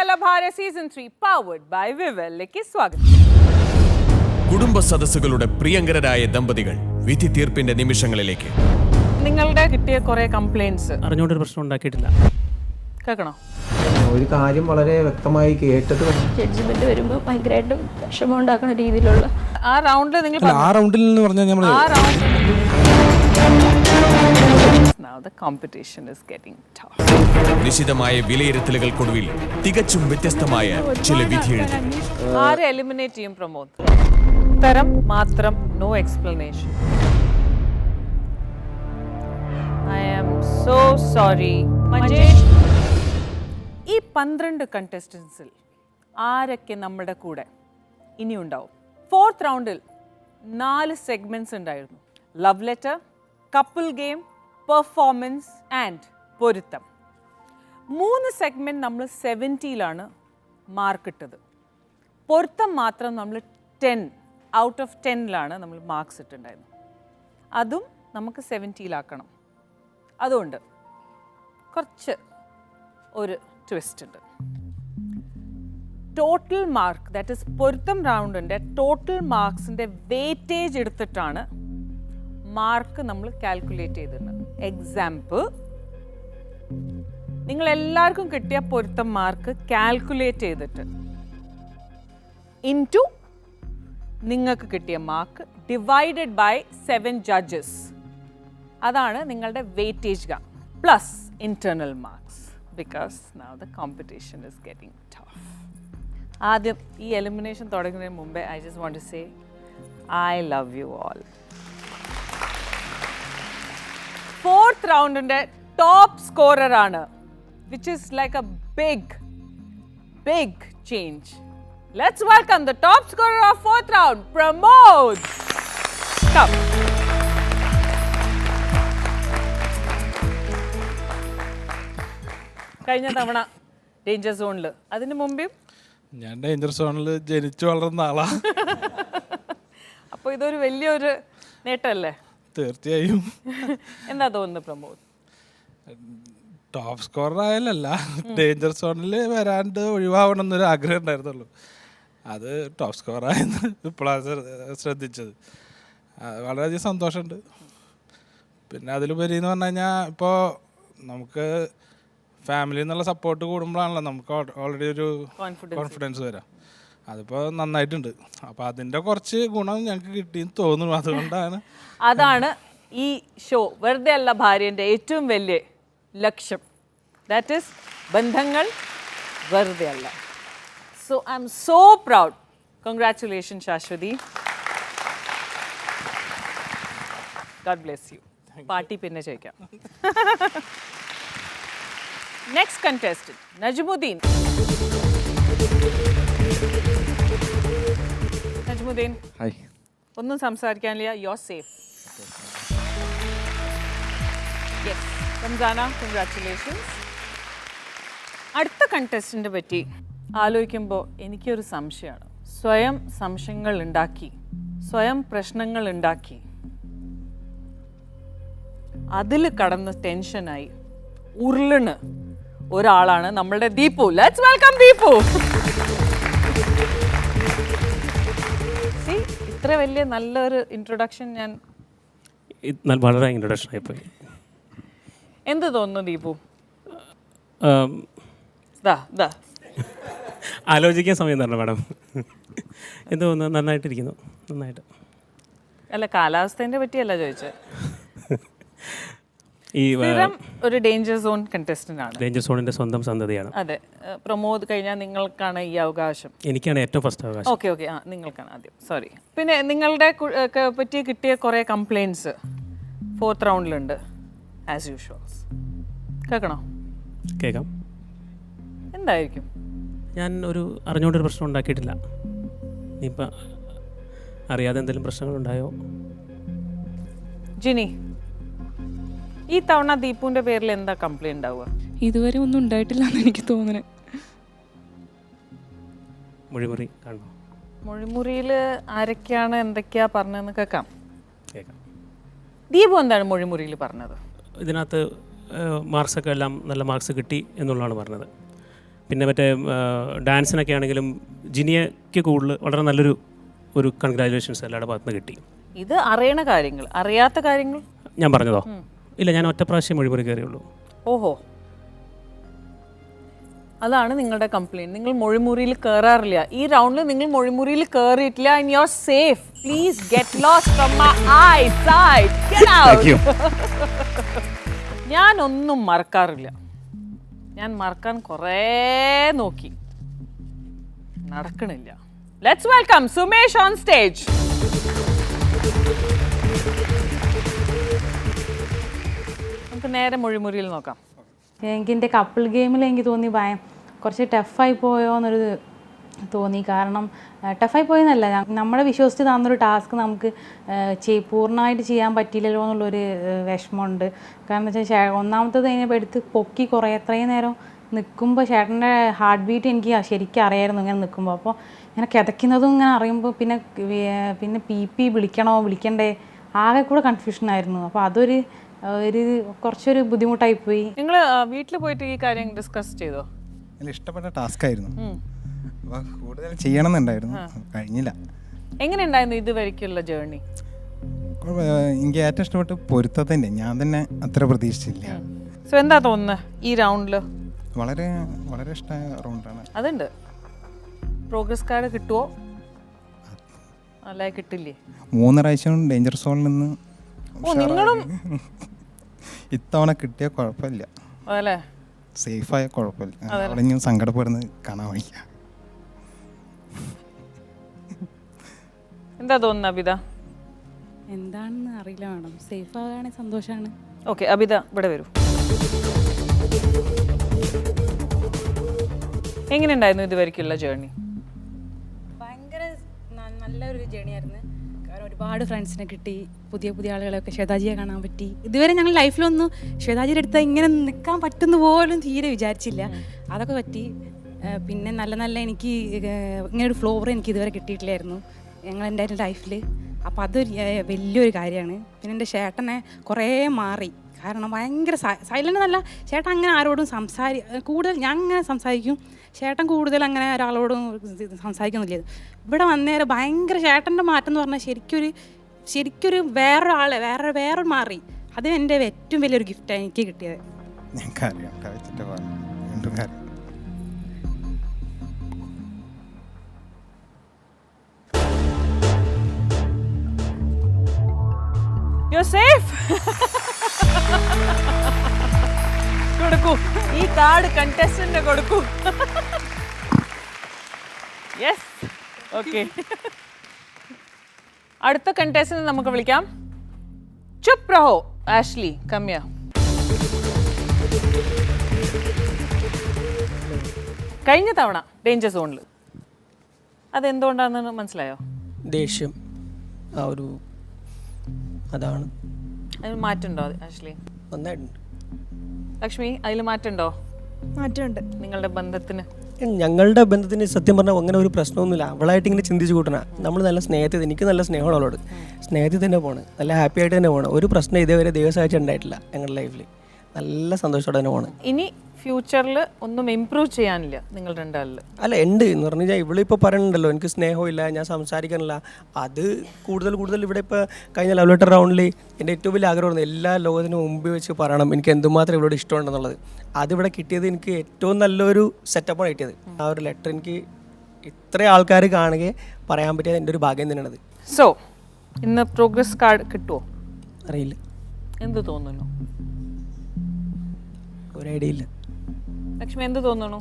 വെറുതെയല്ല ഭാര്യ season 3 powered by വിവലിലേക്ക് സ്വാഗതം. കുടുംബ സദസ്സുകളുടെ പ്രിയങ്കരരായ ദമ്പതികൾ വിധി തീർപ്പിന്റെ നിമിഷങ്ങളിലേക്ക്. നിങ്ങളുടെ കിട്ടിയ കുറെ കംപ്ലൈന്റ്സ് അറിഞ്ഞുകൊണ്ടൊരു പ്രശ്നം ഉണ്ടാക്കിയിട്ടില്ല. കേൾക്കണോ? ഒരു കാര്യം വളരെ വ്യക്തമായി കേട്ടത് ജഡ്ജ്മെന്റ് വരുമ്പോൾ ഭയങ്കരമായിട്ട് വിഷമം ഉണ്ടാക്കുന്ന രീതിയിലുള്ള ആ റൗണ്ടിൽ നിങ്ങൾ ആ റൗണ്ടിൽ എന്ന് പറഞ്ഞാൽ നമ്മൾ Now the competition is getting tough. നിശിതമായ വിലയിരുത്തലുകൾക്കൊടുവിൽ തികച്ചും വ്യത്യസ്തമായ ചില വിധിയെഴുത്തുകൾ. ആരെ എലിമിനേറ്റ് ചെയ്യും പ്രമോദ്? ഉത്തരം മാത്രം, no explanation. I am so sorry. Majesh, ഈ 12 കണ്ടസ്റ്റൻസിൽ ആരൊക്കെ നമ്മുടെ കൂടെ ഇനി ഉണ്ടാവും? 4th റൗണ്ടിൽ 4 സെഗ്മെന്റ്സ് ഉണ്ടായിരുന്നു. Love letter, couple game, performance and പൊരുത്തം. 3 സെഗ്മെന്റ് നമ്മൾ 70-ലാണ് മാർക്ക് ഇട്ടത്. പൊരുത്തം മാത്രം നമ്മൾ 10 ഔട്ട് ഓഫ് 10-ലാണ് നമ്മൾ മാർക്സ് ഇട്ടുണ്ടായിരുന്നത്. അതും നമുക്ക് 70-ലാക്കണം. അതുകൊണ്ട് കുറച്ച് ഒരു ട്വിസ്റ്റ് ഉണ്ട്. ടോട്ടൽ മാർക്ക്, ദാറ്റ് ഇസ് പൊരുത്തം റൗണ്ടിൻ്റെ ടോട്ടൽ മാർക്സിൻ്റെ വെയിറ്റേജ് എടുത്തിട്ടാണ് മാർക്ക് നമ്മൾ കാൽക്കുലേറ്റ് ചെയ്തിട്ടുണ്ട്. എക്സാമ്പിൾ, നിങ്ങൾ എല്ലാവർക്കും കിട്ടിയ പൊരുത്തം മാർക്ക് കാൽക്കുലേറ്റ് ചെയ്തിട്ട് ഇൻറ്റു നിങ്ങൾക്ക് കിട്ടിയ മാർക്ക് ഡിവൈഡഡ് ബൈ 7 ജഡ്ജസ്, അതാണ് നിങ്ങളുടെ weightage plus internal marks. Because now the competition is getting tough. ആദ്യം ഈ എലിമിനേഷൻ തുടങ്ങുന്നതിന് മുമ്പേ I just want to say I love you all. 4th റൗണ്ടിന്റെ ടോപ്പ് സ്കോറർ ആണ്, which is like a big change. Let's welcome the top scorer of 4th round, Pramod. Come. കഴിഞ്ഞ തവണ danger സോണിൽ, അതിന് മുമ്പേ ഞാൻ ഡേഞ്ചർ സോണിൽ ജനിച്ചു വളർന്ന ആളാ. അപ്പോൾ ഇതൊരു വലിയൊരു നേട്ടമല്ലേ? തീർച്ചയായും. എന്താ തോന്നുന്നത് പ്രമോദ്? ടോപ്പ് സ്കോറർ ആയാലല്ല, ഡേഞ്ചർ സോണിൽ വരാണ്ട് ഒഴിവാവണം എന്നൊരു ആഗ്രഹം ഉണ്ടായിരുന്നുള്ളൂ. അത് ടോപ്പ് സ്കോറായെന്ന് ഇപ്പോഴാണ് ശ്രദ്ധിച്ചത്. വളരെയധികം സന്തോഷമുണ്ട്. പിന്നെ അതിലുപരി എന്ന് പറഞ്ഞു കഴിഞ്ഞാൽ ഇപ്പോൾ നമുക്ക് ഫാമിലിയിൽ നിന്നുള്ള സപ്പോർട്ട് കൂടുമ്പോഴാണല്ലോ നമുക്ക് ഓൾറെഡി ഒരു കോൺഫിഡൻസ് വരാം. അതിപ്പോൾ നന്നായിട്ടുണ്ട്. അപ്പോൾ അതിൻ്റെ കുറച്ച് ഗുണം ഞങ്ങൾക്ക് കിട്ടിയെന്ന് തോന്നുന്നു. അതുകൊണ്ടാണ് അതാണ് ഈ ഷോ വെറുതെ അല്ല ഭാര്യൻ്റെ ഏറ്റവും വലിയ ലക്ഷ്യം. ദാറ്റ് ഈസ് ബന്ധങ്ങൾ വെറുതെ അല്ല. So I am so proud. Congratulation Shashwathi. God bless you. Party പിന്നെ ചോദിക്കാം. Next contestant Najmuddin. Najmuddin, hi. ഒന്നും സംസാരിക്കാനില്ല, you are safe. Yes Ramsana, congratulations. അടുത്ത കണ്ടസ്റ്റന്റിനെ പറ്റി ആലോചിക്കുമ്പോൾ എനിക്കൊരു സംശയമാണ്. സ്വയം സംശയങ്ങൾ ഉണ്ടാക്കി, സ്വയം പ്രശ്നങ്ങൾ ഉണ്ടാക്കി, അതിൽ കടന്ന് ടെൻഷനായി ഉരുളണ് ഒരാളാണ് നമ്മളുടെ ദീപു. Let's welcome Deepu. ഇത്ര വലിയ നല്ലൊരു ഇൻട്രൊഡക്ഷൻ ഞാൻ വളരെ ഇൻട്രൊഡക്ഷൻ ആയിപ്പോയി. എന്ത് തോന്നുന്നു ദീപു? ആലോചിക്കാൻ സമയം തരണം മാഡം. എന്ത് തോന്നുന്നു? നന്നായിട്ടിരിക്കുന്നു. നന്നായിട്ട്. അല്ല, കാലാവസ്ഥേനെ പറ്റിയല്ല ചോദിച്ചത്. ഈ ഒരു ഡേഞ്ചർ സോൺ കണ്ടസ്റ്റന്റ് ആണ്. ഡേഞ്ചർ സോണിന്റെ സ്വന്തം സന്തതിയാണ്. അതെ, പ്രമോദ് കഴിഞ്ഞാൽ നിങ്ങൾക്കാണ് ഈ അവകാശം. എനിക്കാണ് ഏറ്റവും ഫസ്റ്റ് അവകാശം. ഓക്കെ ഓക്കെ, ആ നിങ്ങൾക്കാണ് ആദ്യം. സോറി. പിന്നെ നിങ്ങളുടെ പറ്റി കിട്ടിയ കുറേ കംപ്ലൈൻറ്റ്സ് 4th റൗണ്ടിലുണ്ട് ആസ് യൂഷ്വൽ. കേൾക്കണോ? കേൾക്കാം. എന്തായിരിക്കും? ഞാൻ അറിഞ്ഞുകൊണ്ടൊരു പ്രശ്നം ഉണ്ടാക്കിയിട്ടില്ല. ഇനിയിപ്പോൾ അറിയാതെ എന്തെങ്കിലും പ്രശ്നങ്ങളുണ്ടായോ? ജിനി, ഈ തവണ ദീപുവിന്റെ പേരിൽ എന്താ കംപ്ലൈന്റ് ഉണ്ടാവുക? ഇതുവരെ ഒന്നും ഉണ്ടായിട്ടില്ല എന്ന് എനിക്ക് തോന്നുന്നത്. മൊഴിമുറി കാണോ? മൊഴിമുറിയിൽ ആരൊക്കെയാണ് എന്തൊക്കെയാ പറഞ്ഞതെന്ന് കേൾക്കാം. കേൾക്കാം. ദീപു എന്താണ് മൊഴിമുറിയിൽ പറഞ്ഞത്? ഇതിനകത്ത് മാർക്സൊക്കെ എല്ലാം നല്ല മാർക്സ് കിട്ടി എന്നുള്ളതാണ് പറഞ്ഞത്. പിന്നെ മറ്റേ ഡാൻസിനൊക്കെ ആണെങ്കിലും ജിനിയയ്ക്ക് കൂടുതൽ വളരെ ഒരു കൺഗ്രാജുലേഷൻസ് എല്ലാവരുടെ ഭാഗത്തുനിന്ന് കിട്ടി. ഇത് അറിയണ കാര്യങ്ങൾ, അറിയാത്ത കാര്യങ്ങൾ ഞാൻ പറഞ്ഞതോ? ഇല്ല, ഞാൻ ഒറ്റ പ്രാവശ്യം മൊഴിമുറി കയറിയുള്ളൂ. ഓഹോ, അതാണ് നിങ്ങളുടെ കംപ്ലയിൻറ്റ്. നിങ്ങൾ മൊഴിമുറിയിൽ കയറാറില്ല. ഈ റൗണ്ടിൽ നിങ്ങൾ മൊഴിമുറിയിൽ കയറിയിട്ടില്ല. And you are safe. Please get lost from my eyesight. Get out. ഞാനൊന്നും മറക്കാറില്ല. ഞാൻ മറക്കാൻ കുറേ നോക്കി, നടക്കണില്ല. Let's welcome Sumesh on stage. നമുക്ക് നേരെ മൊഴിമുറിയിൽ നോക്കാം. എൻ്റെ കപ്പിൾ ഗെയിമിൽ എനിക്ക് തോന്നി കുറച്ച് ടഫായി പോയോ എന്നൊരു തോന്നി. കാരണം ടഫായി പോയെന്നല്ല, നമ്മളെ വിശ്വസിച്ച് തന്നൊരു ടാസ്ക് നമുക്ക് പൂർണ്ണമായിട്ട് ചെയ്യാൻ പറ്റിയില്ലല്ലോ എന്നുള്ളൊരു വിഷമമുണ്ട്. കാരണം എന്താ വെച്ചാൽ ഒന്നാമത്തത് കഴിഞ്ഞപ്പോൾ എടുത്ത് പൊക്കി എത്രയും നേരം നിൽക്കുമ്പോൾ ചേട്ടൻ്റെ ഹാർട്ട് ബീറ്റ് എനിക്ക് ശരിക്കും അറിയായിരുന്നു ഇങ്ങനെ നിൽക്കുമ്പോൾ. അപ്പോൾ ഇങ്ങനെ കിതയ്ക്കുന്നതും ഇങ്ങനെ അറിയുമ്പോൾ പിന്നെ പി വിളിക്കണ്ടേ ആകെ കൂടെ കൺഫ്യൂഷനായിരുന്നു. അപ്പോൾ അതൊരു കുറച്ചൊരു ബുദ്ധിമുട്ടായിപ്പോയി. നിങ്ങൾ വീട്ടിൽ പോയിട്ട് ഈ കാര്യം ഡിസ്കസ് ചെയ്തോ? എനിക്ക് ഇഷ്ടപ്പെട്ട ടാസ്ക് ആയിരുന്നു, അപ്പോൾ കൂടുതൽ ചെയ്യണമെന്നുണ്ടായിരുന്നു, കഴിഞ്ഞില്ല. എങ്ങനെയുണ്ടായിരുന്നു ഇതുവരെയ്ക്കുള്ള ജേർണി? എനിക്ക് ഏറ്റവും ഇഷ്ടപ്പെട്ട പൊരുത്തത്തിൻ്റെ, ഞാൻ തന്നെ അത്ര പ്രതീക്ഷിച്ചില്ല. സോ എന്താ തോന്നുന്നത് ഈ റൗണ്ടിൽ? വളരെ വളരെ ഇഷ്ടമായ റൗണ്ടാണ്. അതുണ്ട്. പ്രോഗ്രസ് കാർഡ് കിട്ടുമോ അല്ല കിട്ടില്ലേ? 3 പ്രാവശ്യം ഡേഞ്ചർ സോണിൽ നിന്ന് നിങ്ങളും ഇത്തവണ കിട്ടിയ കുഴപ്പമില്ല, അതല്ലേ സേഫായ കുഴപ്പമില്ല. അവിടെ ഞാൻ സങ്കടപ്പെടുന്നത് കാണാൻ വയ്യ. എന്താ തോന്നുന്നത് അബിത? എന്താണെന്ന് അറിയില്ല മാഡം. സേഫ് ആകുകയാണെങ്കിൽ സന്തോഷമാണ്. ഓക്കെ, അബിത ഇവിടെ വരൂ. എങ്ങനെയുണ്ടായിരുന്നു ഇതുവരെയ്ക്കുള്ള ജേർണി? ഭയങ്കര നല്ലൊരു ജേണി ആയിരുന്നു. കാരണം ഒരുപാട് ഫ്രണ്ട്സിനെ കിട്ടി, പുതിയ ആളുകളെയൊക്കെ ശ്വേതാജിയെ കാണാൻ പറ്റി. ഇതുവരെ ഞങ്ങൾ ലൈഫിലൊന്നും ശ്വേതാജിയുടെ അടുത്ത് ഇങ്ങനെ നിൽക്കാൻ പറ്റുന്ന പോലും തീരെ വിചാരിച്ചില്ല. അതൊക്കെ പറ്റി. പിന്നെ നല്ല എനിക്ക് ഇങ്ങനെ ഒരു ഫ്ലോർ എനിക്ക് ഇതുവരെ കിട്ടിയിട്ടില്ലായിരുന്നു എൻ്റെ ലൈഫിൽ. അപ്പോൾ അതൊരു വലിയൊരു കാര്യമാണ്. പിന്നെ എൻ്റെ ചേട്ടനെ കുറേ മാറി. കാരണം ഭയങ്കര സൈലൻ്റ് എന്നല്ല, ചേട്ടൻ അങ്ങനെ ആരോടും കൂടുതൽ ഞാൻ അങ്ങനെ സംസാരിക്കും, ചേട്ടൻ കൂടുതൽ അങ്ങനെ ഒരാളോടും സംസാരിക്കുന്നില്ല. ഇവിടെ വന്നേരം ഭയങ്കര ചേട്ടൻ്റെ മാറ്റം എന്ന് പറഞ്ഞാൽ ശരിക്കൊരു വേറൊരാളെ വേറെ മാറി. അത് എൻ്റെ ഏറ്റവും വലിയൊരു ഗിഫ്റ്റാണ് എനിക്ക് കിട്ടിയത്. You're safe. കൊടുക്കൂ, ഈ കാർഡ് കണ്ടസ്റ്റന്റ് കൊടുക്കൂ. Yes, okay. അടുത്ത കണ്ടസ്റ്റന്റ് നമുക്ക് വിളിക്കാം. ചുപ് രഹോ ആഷ്ലി, കമ്യ. കഴിഞ്ഞ തവണ ഡേഞ്ചർ സോണിൽ അതെന്തുകൊണ്ടാണെന്ന് മനസ്സിലായോ? ദേഷ്യം, ആ ഒരു അതാണ്. അതിന് മാറ്റമുണ്ടോ ആഷ്ലി? നന്നായിട്ടുണ്ട്. ലക്ഷ്മി, അതിൽ മാറ്റമുണ്ടോ? മാറ്റമുണ്ട്. നിങ്ങളുടെ ബന്ധത്തിന്? ഞങ്ങളുടെ ബന്ധത്തിന് സത്യം പറഞ്ഞാൽ അങ്ങനെ ഒരു പ്രശ്നമൊന്നുമില്ല. അവളായിട്ട് ഇങ്ങനെ ചിന്തിച്ച് കൂട്ടണ. നമ്മൾ നല്ല സ്നേഹത്തിൽ, എനിക്ക് നല്ല സ്നേഹമാണ് അവളോട്. സ്നേഹത്തിൽ തന്നെ പോകണം, നല്ല ഹാപ്പി ആയിട്ട് തന്നെ പോകണം. ഒരു പ്രശ്നം ഇതേവരെ ദിവസമാഴ്ച ഉണ്ടായിട്ടില്ല ഞങ്ങളുടെ ലൈഫിൽ. നല്ല സന്തോഷത്തോടെ തന്നെ പോകണം. ഇനി ഫ്യൂച്ചറിൽ ഒന്നും ഇമ്പ്രൂവ് ചെയ്യാനില്ല നിങ്ങൾ രണ്ടാളിൽ? അല്ല, ഉണ്ട് എന്ന് പറഞ്ഞു കഴിഞ്ഞാൽ ഇവളിപ്പോൾ പറയുന്നുണ്ടല്ലോ എനിക്ക് സ്നേഹമില്ല, ഞാൻ സംസാരിക്കാനില്ല. അത് കൂടുതൽ ഇവിടെ ഇപ്പോൾ കഴിഞ്ഞ ലവ് ലെറ്റർ റൗണ്ടിൽ എൻ്റെ ഏറ്റവും വലിയ ആഗ്രഹമായിരുന്നു എല്ലാ ലോകത്തിനും മുമ്പ് വെച്ച് പറയണം എനിക്ക് എന്തുമാത്രം ഇവളോട് ഇഷ്ടമുണ്ടെന്നുള്ളത്. അതിവിടെ കിട്ടിയത് എനിക്ക് ഏറ്റവും നല്ലൊരു സെറ്റപ്പാണ് കിട്ടിയത്. ആ ഒരു ലെറ്റർ എനിക്ക് ഇത്ര ആൾക്കാർ കാണുകയും പറയാൻ പറ്റിയത് എൻ്റെ ഒരു ഭാഗ്യം തന്നെയാണത്. സോ ഇന്ന് പ്രോഗ്രസ് കാർഡ് കിട്ടുമോ അറിയില്ല. എന്ത് തോന്നുന്നു? ഒരു ഐഡിയ ഇല്ല. ലക്ഷ്മി, എന്ത് തോന്നുന്നു?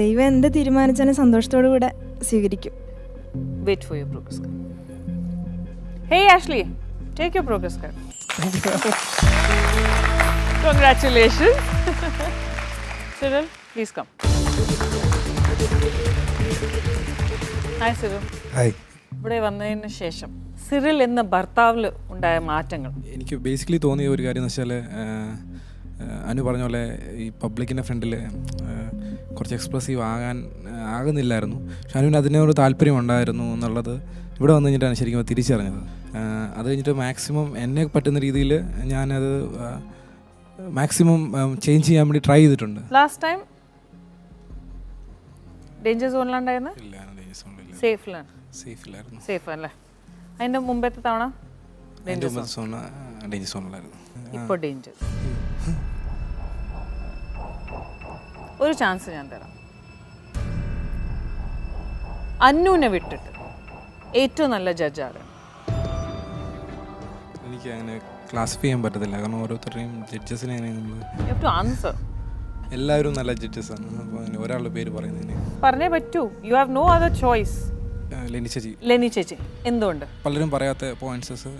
ദൈവം എന്ത് തീരുമാനിച്ചാലും സന്തോഷത്തോടു കൂടെ സ്വീകരിക്കും. Wait for your progress card. Hey Ashley, take your progress card. Congratulations. Cyril, please come. Hi Cyril. Hi. ഇവിടെ വന്നതിന് ശേഷം സിറിൽ എന്ന ഭർത്താവിൽ ഉണ്ടായ മാറ്റങ്ങൾ? എനിക്ക് ബേസിക്കലി തോന്നിയ ഒരു കാര്യം എന്ന് വെച്ചാൽ അനു പറഞ്ഞ പോലെ ഈ പബ്ലിക്കിൻ്റെ ഫ്രണ്ടിൽ കുറച്ച് എക്സ്പ്രസീവ് ആകുന്നില്ലായിരുന്നു. പക്ഷെ അനുവിന് അതിനൊരു താല്പര്യം ഉണ്ടായിരുന്നു എന്നുള്ളത് ഇവിടെ വന്നു കഴിഞ്ഞിട്ടാണ് ശരിക്കും തിരിച്ചറിഞ്ഞത്. അത് കഴിഞ്ഞിട്ട് മാക്സിമം എന്നെ പറ്റുന്ന രീതിയിൽ ഞാനത് മാക്സിമം ചേഞ്ച് ചെയ്യാൻ വേണ്ടി ട്രൈ ചെയ്തിട്ടുണ്ട്. ലാസ്റ്റ് ടൈം ഡേഞ്ചർ സോണിലുണ്ടായിരുന്നു? ഇല്ല, ഡേഞ്ചർ സോണിലില്ല. സേഫിലാണ്? സേഫിലായിരുന്നു. സേഫ് അല്ലേ? അതിൻ്റെ മുമ്പത്തെ തവണ എൻ്റെ മുമ്പത്തെ സോൺ ഡേഞ്ചർ സോണിലായിരുന്നു. ഇപ്പോൾ ഡേഞ്ചർ. ഒരു ചാൻസ് ഞാൻ തരാം. അന്നുവിനെ വിട്ടിട്ട് ഏറ്റവും നല്ല ജഡ്ജ് ആരാണ്? എനിക്ക് അങ്ങനെ ക്ലാസിഫൈ ചെയ്യാൻ പറ്റത്തില്ല, കാരണം ഓരോരുത്തരുടെയും ജഡ്ജസിനെ ആൻസർ. എല്ലാവരും നല്ല ജഡ്ജസാണ്. അപ്പോൾ അങ്ങനെ ഒരാളുടെ പേര് പറയുന്നതിന് പറഞ്ഞേ പറ്റൂ. You have no other choice. Leni ചേച്ചി. ലെനി ചേച്ചി. എന്തുകൊണ്ട്? പലരും പറയാത്ത പോയിന്റ്സസ്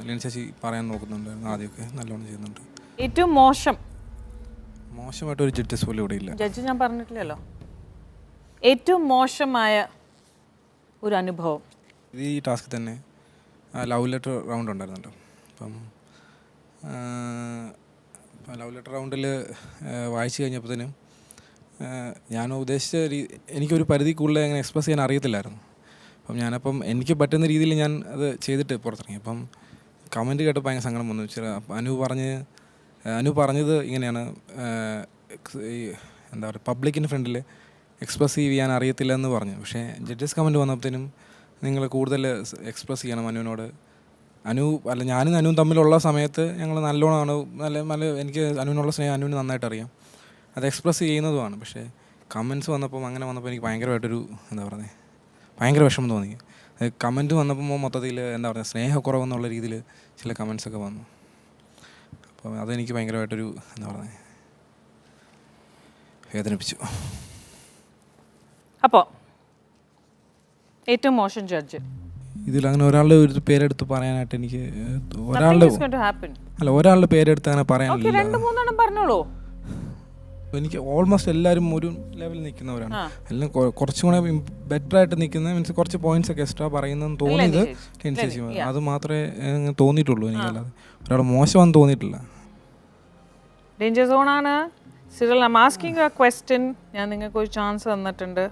ലെനി ചേച്ചി പറയാൻ നോക്കുന്നുണ്ടായിരുന്നു. ആദ്യമൊക്കെ നല്ലോണം ചെയ്യുന്നുണ്ട്. ഏറ്റവും മോശമായിട്ടൊരു ജഡ്ജസ് പോലും ഇവിടെ ഇല്ല. ജഡ്ജ് ഞാൻ പറഞ്ഞിട്ടില്ലല്ലോ. ഏറ്റവും മോശമായ ഒരു അനുഭവം ഇത് ഈ ടാസ്ക് തന്നെ ലവ് ലെറ്റർ റൗണ്ട് ഉണ്ടായിരുന്നല്ലോ. അപ്പം ലവ് ലെറ്റർ റൗണ്ടിൽ വായിച്ചു കഴിഞ്ഞപ്പോഴത്തേനും ഞാൻ ഉദ്ദേശിച്ച എനിക്കൊരു പരിധി കൂടുതൽ അങ്ങനെ എക്സ്പ്രസ് ചെയ്യാൻ അറിയത്തില്ലായിരുന്നു. അപ്പം എനിക്ക് പറ്റുന്ന രീതിയിൽ ഞാൻ അത് ചെയ്തിട്ട് പുറത്തിറങ്ങി. അപ്പം കമൻറ്റ് കേട്ട് ഭയങ്കര സങ്കടം വന്നു. അനു പറഞ്ഞത് ഇങ്ങനെയാണ്, എന്താ പറയുക, പബ്ലിക്കിൻ്റെ ഫ്രണ്ടിൽ എക്സ്പ്രസ് ചെയ്യാൻ അറിയത്തില്ല എന്ന് പറഞ്ഞു. പക്ഷേ ജഡ്ജസ് കമൻറ്റ് വന്നപ്പോഴത്തേനും നിങ്ങൾ കൂടുതൽ എക്സ്പ്രസ് ചെയ്യണം അനുവിനോട്. ഞാനും അനുവും തമ്മിലുള്ള സമയത്ത് ഞങ്ങൾ നല്ലോണമാണ്, നല്ല എനിക്ക് അനുവിനുള്ള സ്നേഹം അനുവിന് നന്നായിട്ട് അറിയാം, അത് എക്സ്പ്രസ് ചെയ്യുന്നതുമാണ്. പക്ഷേ കമൻറ്റ്സ് വന്നപ്പോൾ അങ്ങനെ വന്നപ്പോൾ എനിക്ക് ഭയങ്കരമായിട്ടൊരു എന്താ പറയുന്നത്, ഭയങ്കര വിഷമം തോന്നി. കമൻറ്റ് വന്നപ്പോൾ മൊത്തത്തിൽ എന്താ പറയുക, സ്നേഹക്കുറവെന്നുള്ള രീതിയിൽ ചില കമൻറ്റ്സൊക്കെ വന്നു. അപ്പോൾ അതെനിക്ക് ഭയങ്കരമായിട്ടൊരു എന്താ പറയുന്നത്, വേദനിപ്പിച്ചു. അപ്പോൾ ഏറ്റവും മോശം ജഡ്ജ് ഇതിൽ അങ്ങനെ ഒരാളുടെ ഒരു പേരെടുത്ത് പറയാനായിട്ട് എനിക്ക് ഒരാളുടെ പേരെടുത്ത് അങ്ങനെ പറയാനില്ല. എനിക്ക് ഓൾമോസ്റ്റ് എല്ലാവരും ഒരു ലെവലിൽ നിൽക്കുന്നവരാണ്. എല്ലാം കുറച്ചും കൂടെ ബെറ്റർ ആയിട്ട് നിൽക്കുന്ന മീൻസ് കുറച്ച് പോയിന്റ്സ് ഒക്കെ എക്സ്ട്രാ പറയുന്നതെന്ന് തോന്നിയത് ടെൻസേച്ചി. അത് മാത്രമേ തോന്നിയിട്ടുള്ളൂ. എനിക്കല്ലാതെ ഒരാൾ മോശമാണെന്ന് തോന്നിയിട്ടില്ല. ഡേഞ്ചർ സോണാണ്. Cyril, I am asking a question. ഞാൻ നിങ്ങൾക്ക് ഒരു ചാൻസ് തന്നിട്ടുണ്ട്.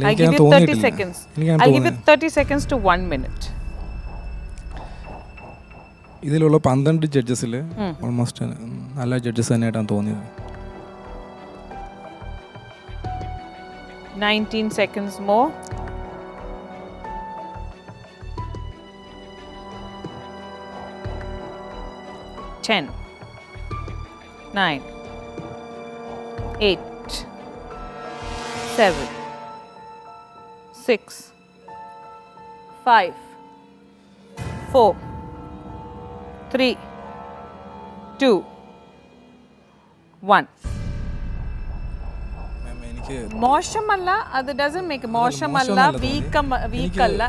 I give you 30 seconds. I give you 30 seconds to 1 minute. ഇതിലുള്ള 12 ജഡ്ജസിൽ ഓൾമോസ്റ്റ് നല്ല ജഡ്ജസ് തന്നെയായിട്ടാണ് തോന്നിയത്. 19 seconds more. 10 9 8 7 6 5 4 3 2 1. മോശമല്ല, അത് ഡസന്റ് മേക്ക് മോശമല്ല, വീക്കല്ല,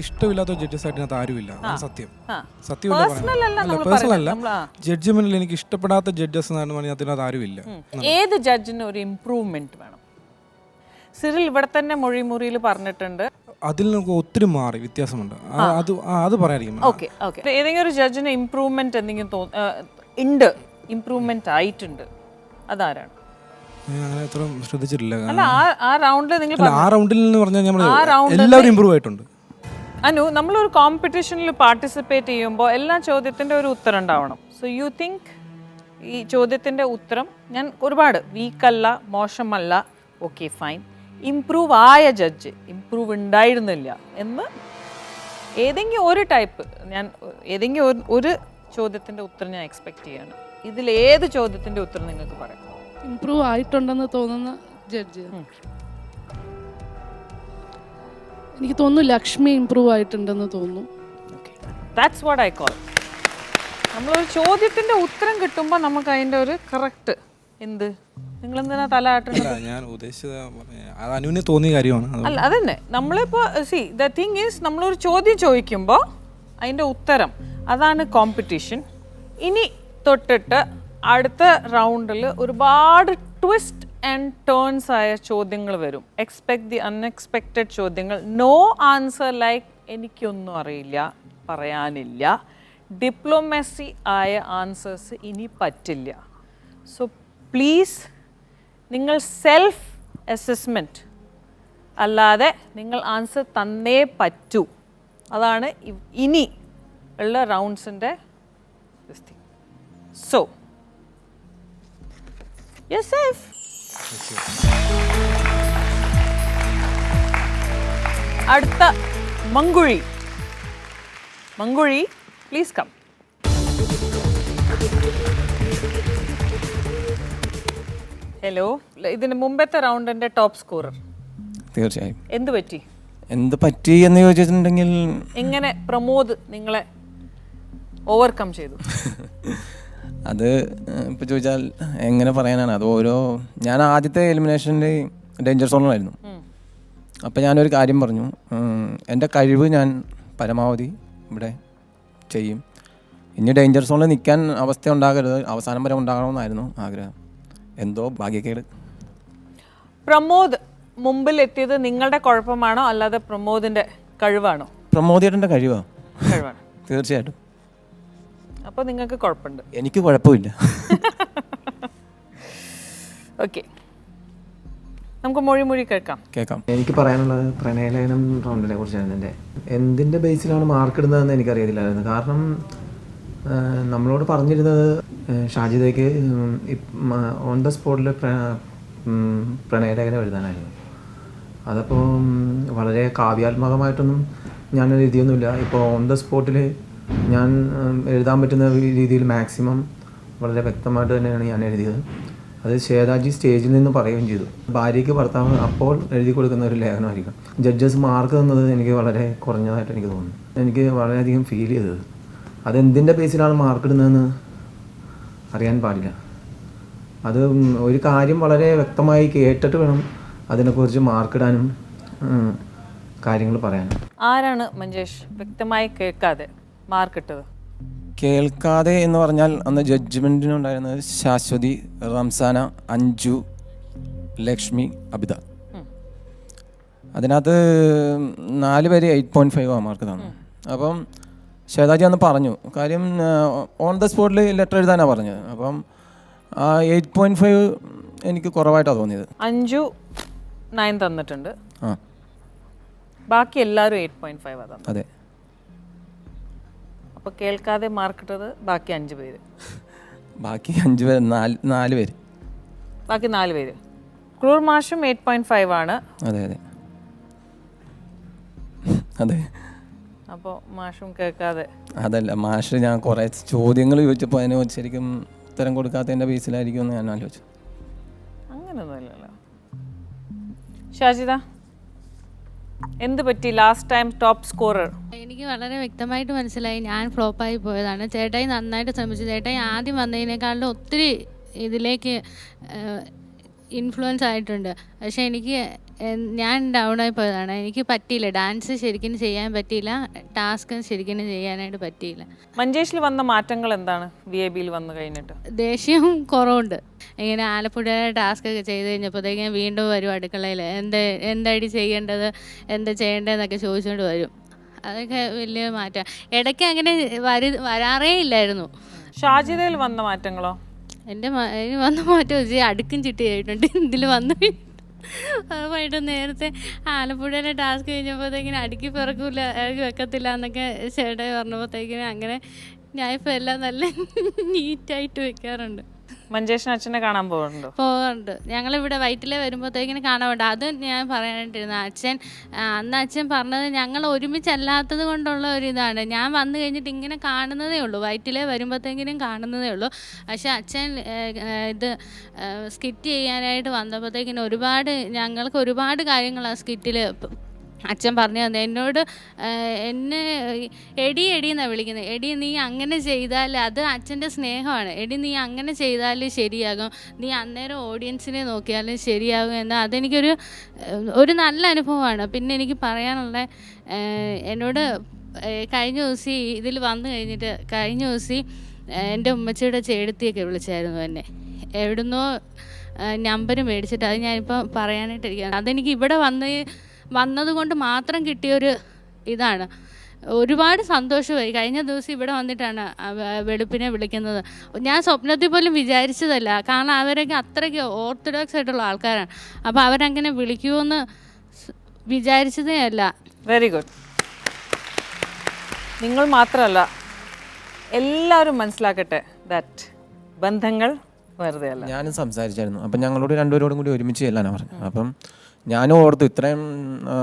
ഇഷ്ടമില്ലാത്ത ജഡ്ജസ് ആയിട്ട് ആരുമില്ല. സത്യം പേഴ്സണൽ അല്ല, ജഡ്ജ്മെന്റിൽ എനിക്ക് ഇഷ്ടപ്പെടാത്ത ജഡ്ജസ് അതിനകത്ത് ആരുമില്ല. ഏത് ജഡ്ജിന് ഒരു ഇംപ്രൂവ്മെന്റ് വേണം? സിറിൽ ഇവിടെ തന്നെ മൊഴിമുറിയിൽ പറഞ്ഞിട്ടുണ്ട്. അതിൽ നമുക്ക് ഒത്തിരി മാറി വ്യത്യാസമുണ്ട്. അത് പറയാതിരിക്കും. ഏതെങ്കിലും ഒരു ജഡ്ജിന് ഇംപ്രൂവ്മെന്റ് എന്തെങ്കിലും ഉണ്ട്, ഇംപ്രൂവ്മെന്റ് ആയിട്ടുണ്ട്, അതാരാണ്? അങ്ങനെ അത്ര ശ്രദ്ധിച്ചിട്ടില്ല. ആ റൗണ്ടിൽ നിങ്ങൾ എല്ലാവരും ഇംപ്രൂവ് ആയിട്ടുണ്ട്. അനു, നമ്മളൊരു കോമ്പറ്റീഷനിൽ പാർട്ടിസിപ്പേറ്റ് ചെയ്യുമ്പോൾ എല്ലാ ചോദ്യത്തിൻ്റെ ഒരു ഉത്തരം ഉണ്ടാവണം. സോ യു തിങ്ക് ഈ ചോദ്യത്തിൻ്റെ ഉത്തരം, ഞാൻ ഒരുപാട് വീക്കല്ല, മോശമല്ല, ഓക്കെ ഫൈൻ, ഇംപ്രൂവ് ആയ ജഡ്ജ് ഇംപ്രൂവ് ഉണ്ടായിരുന്നില്ല എന്ന് ഏതെങ്കിലും ഒരു ടൈപ്പ്, ഞാൻ ഏതെങ്കിലും ഒരു ചോദ്യത്തിൻ്റെ ഉത്തരം ഞാൻ എക്സ്പെക്റ്റ് ചെയ്യാണ്. ഇതിൽ ഏത് ചോദ്യത്തിൻ്റെ ഉത്തരം നിങ്ങൾക്ക് പറയാം? ഇംപ്രൂവ് ആയിട്ടുണ്ടെന്ന് തോന്നുന്ന ജഡ്ജ് എനിക്ക് തോന്നുന്നു ലക്ഷ്മി ഇംപ്രൂവ് ആയിട്ടുണ്ടെന്ന് തോന്നുന്നു. That's what I call. നമ്മളൊരു ചോദ്യത്തിൻ്റെ ഉത്തരം കിട്ടുമ്പോൾ നമുക്ക് അതിൻ്റെ ഒരു കറക്റ്റ് എന്ത്, നിങ്ങൾ എന്തിനാ തലയാട്ടുന്നത്? ഞാൻ ഉദ്ദേശിച്ചത് അനുവിന് തോന്നിയ കാര്യമാണ്. അല്ല, അതന്നെ നമ്മളിപ്പോൾ സി ദ തിങ് ഈസ്, നമ്മളൊരു ചോദ്യം ചോദിക്കുമ്പോൾ അതിൻ്റെ ഉത്തരം, അതാണ് കോമ്പറ്റീഷൻ. ഇനി തൊട്ടിട്ട് അടുത്ത റൗണ്ടിൽ ഒരുപാട് ട്വിസ്റ്റ് ആൻഡ് ടേൺസ് ആയ ചോദ്യങ്ങൾ വരും. എക്സ്പെക്ട് ദി അൺഎക്സ്പെക്റ്റഡ് ചോദ്യങ്ങൾ. നോ ആൻസർ ലൈക്ക് എനിക്കൊന്നും അറിയില്ല, പറയാനില്ല, ഡിപ്ലോമസി ആയ ആൻസേഴ്സ് ഇനി പറ്റില്ല. സോ പ്ലീസ്, നിങ്ങൾ സെൽഫ് അസസ്മെൻറ്റ് അല്ലാതെ നിങ്ങൾ ആൻസർ തന്നേ പറ്റൂ. അതാണ് ഇനി ഉള്ള റൗണ്ട്സിൻ്റെ this thing. So you're safe. അടുത്ത Mankuzhi. Mankuzhi, please come. Hello, ഇതിന് മുമ്പത്തെ റൗണ്ടിന്റെ ടോപ്പ് സ്കോറർ. തീർച്ചയായും. എന്ത് പറ്റി? എന്ത് പറ്റി എന്ന് ചോദിച്ചിട്ടുണ്ടെങ്കിൽ എങ്ങനെ പ്രമോദ് നിങ്ങളെ ഓവർകം ചെയ്തു? അത് ഇപ്പോൾ ചോദിച്ചാൽ എങ്ങനെ പറയാനാണ്, അത് ഞാൻ ആദ്യത്തെ എലിമിനേഷനിൽ ഡേഞ്ചർ സോണിലായിരുന്നു. അപ്പോൾ ഞാനൊരു കാര്യം പറഞ്ഞു, എൻ്റെ കഴിവ് ഞാൻ പരമാവധി ഇവിടെ ചെയ്യും, ഇനി ഡേഞ്ചർ സോണിൽ നിൽക്കാൻ അവസ്ഥ ഉണ്ടാകരുത്, അവസാനം വരെ ഉണ്ടാകണമെന്നായിരുന്നു ആഗ്രഹം. എന്തോ ഭാഗ്യക്കേട്. പ്രമോദ് മുമ്പിൽ എത്തിയത് നിങ്ങളുടെ കുഴപ്പമാണോ അല്ലാതെ പ്രമോദിന്റെ കഴിവാണോ? പ്രമോദേട്ടൻ്റെ കഴിവാണ്. കഴിവാണ്, തീർച്ചയായിട്ടും. അപ്പോൾ നിങ്ങൾക്ക് കുഴപ്പമുണ്ട്. എനിക്ക് കുഴപ്പമില്ല. ഓക്കെ, നമുക്ക് മൊഴി കേൾക്കാം. എനിക്ക് പറയാനുള്ളത് പ്രണയലേഖനം റൗണ്ടിനെ കുറിച്ചാണ്. എന്തിൻ്റെ ബേസിലാണ് മാർക്ക് ഇടുന്നതെന്ന് എനിക്കറിയത്തില്ലായിരുന്നു. കാരണം നമ്മളോട് പറഞ്ഞിരുന്നത് ഷാജിദയ്ക്ക് ഓൺ ദ സ്പോട്ടിൽ പ്രണയലേഖനം എഴുതാനായിരുന്നു. അതപ്പോൾ വളരെ കാവ്യാത്മകമായിട്ടൊന്നും ഞാൻ എഴുതിയൊന്നുമില്ല. ഇപ്പോൾ ഓൺ ദ സ്പോട്ടിൽ ഞാൻ എഴുതാൻ പറ്റുന്ന രീതിയിൽ മാക്സിമം വളരെ വ്യക്തമായിട്ട് തന്നെയാണ് ഞാൻ എഴുതിയത്. അത് ശ്വേതാജി സ്റ്റേജിൽ നിന്ന് പറയുകയും ചെയ്തു. ഭാര്യയ്ക്ക് ഭർത്താവ് അപ്പോൾ എഴുതി കൊടുക്കുന്ന ഒരു ലേഖനമായിരിക്കും. ജഡ്ജസ് മാർക്ക് തന്നത് എനിക്ക് വളരെ കുറഞ്ഞതായിട്ട് എനിക്ക് തോന്നുന്നു. എനിക്ക് വളരെയധികം ഫീൽ ചെയ്തത് അതെന്തിൻ്റെ ബേസിലാണ് മാർക്ക് ഇടുന്നതെന്ന് അറിയാൻ പാടില്ല. അത് ഒരു കാര്യം വളരെ വ്യക്തമായി കേട്ടിട്ട് വേണം അതിനെക്കുറിച്ച് മാർക്കിടാനും കാര്യങ്ങൾ പറയാനും. ആരാണ് മഞ്ജേഷ് വ്യക്തമായി കേൾക്കാതെ മാർക്കിട്ടത്? കേൾക്കാതെ എന്ന് പറഞ്ഞാൽ അന്ന് ജഡ്ജ്മെൻറ്റിനുണ്ടായിരുന്നത് ശാശ്വതി, റംസാന, അഞ്ജു, ലക്ഷ്മി, അബിത. അതിനകത്ത് 4 പേര് 8.5 മാർക്ക് തന്നു. അപ്പം ശ്വേതാജി അന്ന് പറഞ്ഞു കാര്യം ഓൺ ദ സ്പോട്ടിൽ ലെറ്റർ എഴുതാനാണ് പറഞ്ഞത്. അപ്പം ആ 8.5 എനിക്ക് കുറവായിട്ടാണ് തോന്നിയത്. അഞ്ജു 9 തന്നിട്ടുണ്ട്, ബാക്കി എല്ലാവരും 8.5 തന്നു. അതെ. അപ്പോൾ കേൾക്കാതെ മാർക്കിട്ടത് ബാക്കി 5 പേര്. ബാക്കി 5 പേര്, 4 പേര്. ബാക്കി 4 പേര്. ക്രൂർ മാഷും 8.5 ആണ്. അതെ അതെ അതെ. അപ്പോൾ മാഷും കേൾക്കാതെ. അതല്ല, മാഷ് ഞാൻ കുറേ ചോദ്യങ്ങൾ ചോദിച്ചപ്പോൾ അതിന് ശരിക്കും ഉത്തരം കൊടുക്കാത്തതിൻ്റെ ബേസിലായിരിക്കും എന്ന് ഞാൻ ആലോചിച്ചു. അങ്ങനെയൊന്നുമില്ലല്ലോ. ഷാജിദ, എന്ത് പറ്റി ലാസ്റ്റ് ടൈം ടോപ്പ് സ്കോറർ? എനിക്ക് വളരെ വ്യക്തമായിട്ട് മനസ്സിലായി ഞാൻ ഫ്ലോപ്പായി പോയതാണ്. ചേട്ടായി നന്നായിട്ട് ശ്രമിച്ചു. ചേട്ടായി ആദ്യം വന്നതിനേക്കാളും ഒത്തിരി ഇതിലേക്ക് ഇൻഫ്ലുവൻസ് ആയിട്ടുണ്ട്. പക്ഷേ ഞാൻ ഡൗണായി പോയതാണ്. എനിക്ക് പറ്റിയില്ല, ഡാൻസ് ശരിക്കും ചെയ്യാൻ പറ്റിയില്ല, ടാസ്ക് ശരിക്കും ചെയ്യാനായിട്ട് പറ്റിയില്ല. മഞ്ചേഷിൽ വന്ന മാറ്റങ്ങൾ എന്താണ് VABയിൽ വന്നു കഴിഞ്ഞിട്ട്? ദേഷ്യം കുറവുണ്ട്. ഇങ്ങനെ ആലപ്പുഴയുടെ ടാസ്ക് ഒക്കെ ചെയ്ത് കഴിഞ്ഞപ്പോഴത്തേക്കും വീണ്ടും വരും അടുക്കളയിൽ, എന്തായിട്ട് ചെയ്യേണ്ടത്, എന്താ ചെയ്യേണ്ടതെന്നൊക്കെ ചോദിച്ചുകൊണ്ട് വരും. അതൊക്കെ വലിയ മാറ്റം. ഇടയ്ക്ക് അങ്ങനെ വരാറേ ഇല്ലായിരുന്നു. ഷാജിദയിൽ വന്ന മാറ്റങ്ങളോ? എനിക്ക് വന്ന മാറ്റം വെച്ചാൽ അടുക്കും ചിട്ടിയായിട്ടുണ്ട്. ഇതിൽ വന്നു അതുമായിട്ട് നേരത്തെ ആലപ്പുഴയിലെ ടാസ്ക് കഴിഞ്ഞപ്പോഴത്തേക്കിന് അടുക്കി പിറക്കില്ല, വെക്കത്തില്ല എന്നൊക്കെ ചേട്ടായി പറഞ്ഞപ്പോഴത്തേക്കിന് അങ്ങനെ ഞാൻ ഇപ്പോൾ എല്ലാം നല്ല നീറ്റായിട്ട് വെക്കാറുണ്ട്. മഞ്ചേഷൻ അച്ഛനെ കാണാൻ പോകാറുണ്ട്. ഞങ്ങളിവിടെ വൈറ്റിലെ വരുമ്പോഴത്തേക്കിന് കാണാറുണ്ട്. അത് ഞാൻ പറയാനായിട്ടിരുന്നു. അന്ന് അച്ഛൻ പറഞ്ഞത് ഞങ്ങൾ ഒരുമിച്ചല്ലാത്തത് കൊണ്ടുള്ള ഒരിതാണ്. ഞാൻ വന്നു കഴിഞ്ഞിട്ട് ഇങ്ങനെ കാണുന്നതേ ഉള്ളൂ, വൈറ്റിലെ വരുമ്പോഴത്തേക്കിനും കാണുന്നതേ ഉള്ളൂ. പക്ഷേ അച്ഛൻ ഇത് സ്കിറ്റ് ചെയ്യാനായിട്ട് വന്നപ്പോഴത്തേക്കിനും ഞങ്ങൾക്ക് ഒരുപാട് കാര്യങ്ങളാണ് സ്കിറ്റിൽ അച്ഛൻ പറഞ്ഞു തന്നെ. എന്നെ എടി എന്നാണ് വിളിക്കുന്നത്. എടി നീ അങ്ങനെ ചെയ്താൽ അത് അച്ഛൻ്റെ സ്നേഹമാണ്. എടി നീ അങ്ങനെ ചെയ്താൽ ശരിയാകും, നീ അന്നേരം ഓഡിയൻസിനെ നോക്കിയാലും ശരിയാകും എന്ന് അതെനിക്കൊരു നല്ല അനുഭവമാണ്. പിന്നെ എനിക്ക് പറയാനുള്ള എന്നോട് കഴിഞ്ഞ ദിവസം ഇതിൽ വന്നു കഴിഞ്ഞിട്ട് കഴിഞ്ഞ ദിവസം എൻ്റെ ഉമ്മച്ചിയുടെ ചേടത്തിയൊക്കെ വിളിച്ചായിരുന്നു എന്നെ. എവിടുന്നോ നമ്പർ മേടിച്ചിട്ട് അത് ഞാനിപ്പോൾ പറയാനായിട്ടിരിക്കുകയാണ്. അതെനിക്ക് ഇവിടെ വന്നതുകൊണ്ട് മാത്രം കിട്ടിയൊരു ഇതാണ്. ഒരുപാട് സന്തോഷമായി. കഴിഞ്ഞ ദിവസം ഇവിടെ വന്നിട്ടാണ് വെളുപ്പിനെ വിളിക്കുന്നത്. ഞാൻ സ്വപ്നത്തിൽ പോലും വിചാരിച്ചതല്ല, കാരണം അവരൊക്കെ അത്രയ്ക്ക് ഓർത്തഡോക്സ് ആയിട്ടുള്ള ആൾക്കാരാണ്. അപ്പോൾ അവരങ്ങനെ വിളിക്കുമെന്ന് വിചാരിച്ചതേ അല്ല. Very good. നിങ്ങൾ മാത്രമല്ല, എല്ലാവരും മനസ്സിലാക്കട്ടെ ദാറ്റ് ബന്ധങ്ങൾ വെറുതെ അല്ല. ഞാനും സംസാരിച്ചായിരുന്നു. അപ്പം ഞങ്ങളോട് രണ്ടുപേരോടും കൂടി ഒരുമിച്ച് ചെല്ലാനാണ് പറഞ്ഞത്. അപ്പം ഞാനും ഓർത്തു ഇത്രയും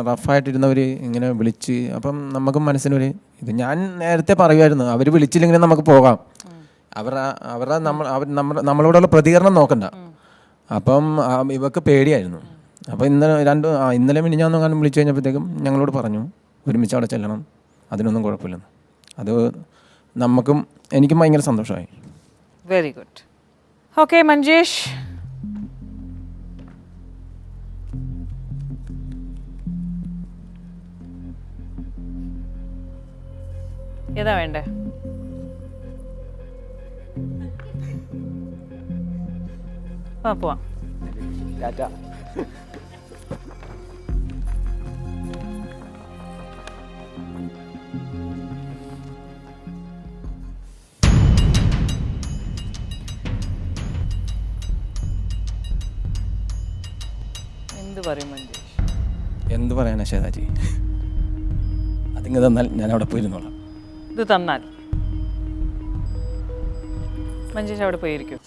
റഫായിട്ടിരുന്നവർ ഇങ്ങനെ വിളിച്ച്, അപ്പം നമുക്കും മനസ്സിനൊരു ഇത്. ഞാൻ നേരത്തെ പറയുമായിരുന്നു അവർ വിളിച്ചില്ലെങ്കിൽ നമുക്ക് പോകാം, അവരുടെ നമ്മളോടുള്ള പ്രതികരണം നോക്കണ്ട. അപ്പം ഇവർക്ക് പേടിയായിരുന്നു. അപ്പോൾ ഇന്നലെ മിനിഞ്ഞാന്ന് കാണും വിളിച്ചു കഴിഞ്ഞപ്പോഴത്തേക്കും ഞങ്ങളോട് പറഞ്ഞു ഒരുമിച്ച് അവിടെ ചെല്ലണം, അതിനൊന്നും കുഴപ്പമില്ലെന്ന്. അത് നമുക്കും എനിക്കും ഭയങ്കര സന്തോഷമായി. Very good. ഓക്കെ മഞ്ജേഷ്, ഏതാ വേണ്ടേ? പോവാം. എന്ത് പറയും മഞ്ജേഷ്? എന്ത് പറയാനാ ശ്വേതാജി, അതിങ്ങ് തന്നാൽ ഞാൻ അവിടെ പോയിരുന്നോളാം. ഇത് തന്നാൽ മഞ്ജേഷ് അവിടെ പോയിരിക്കും.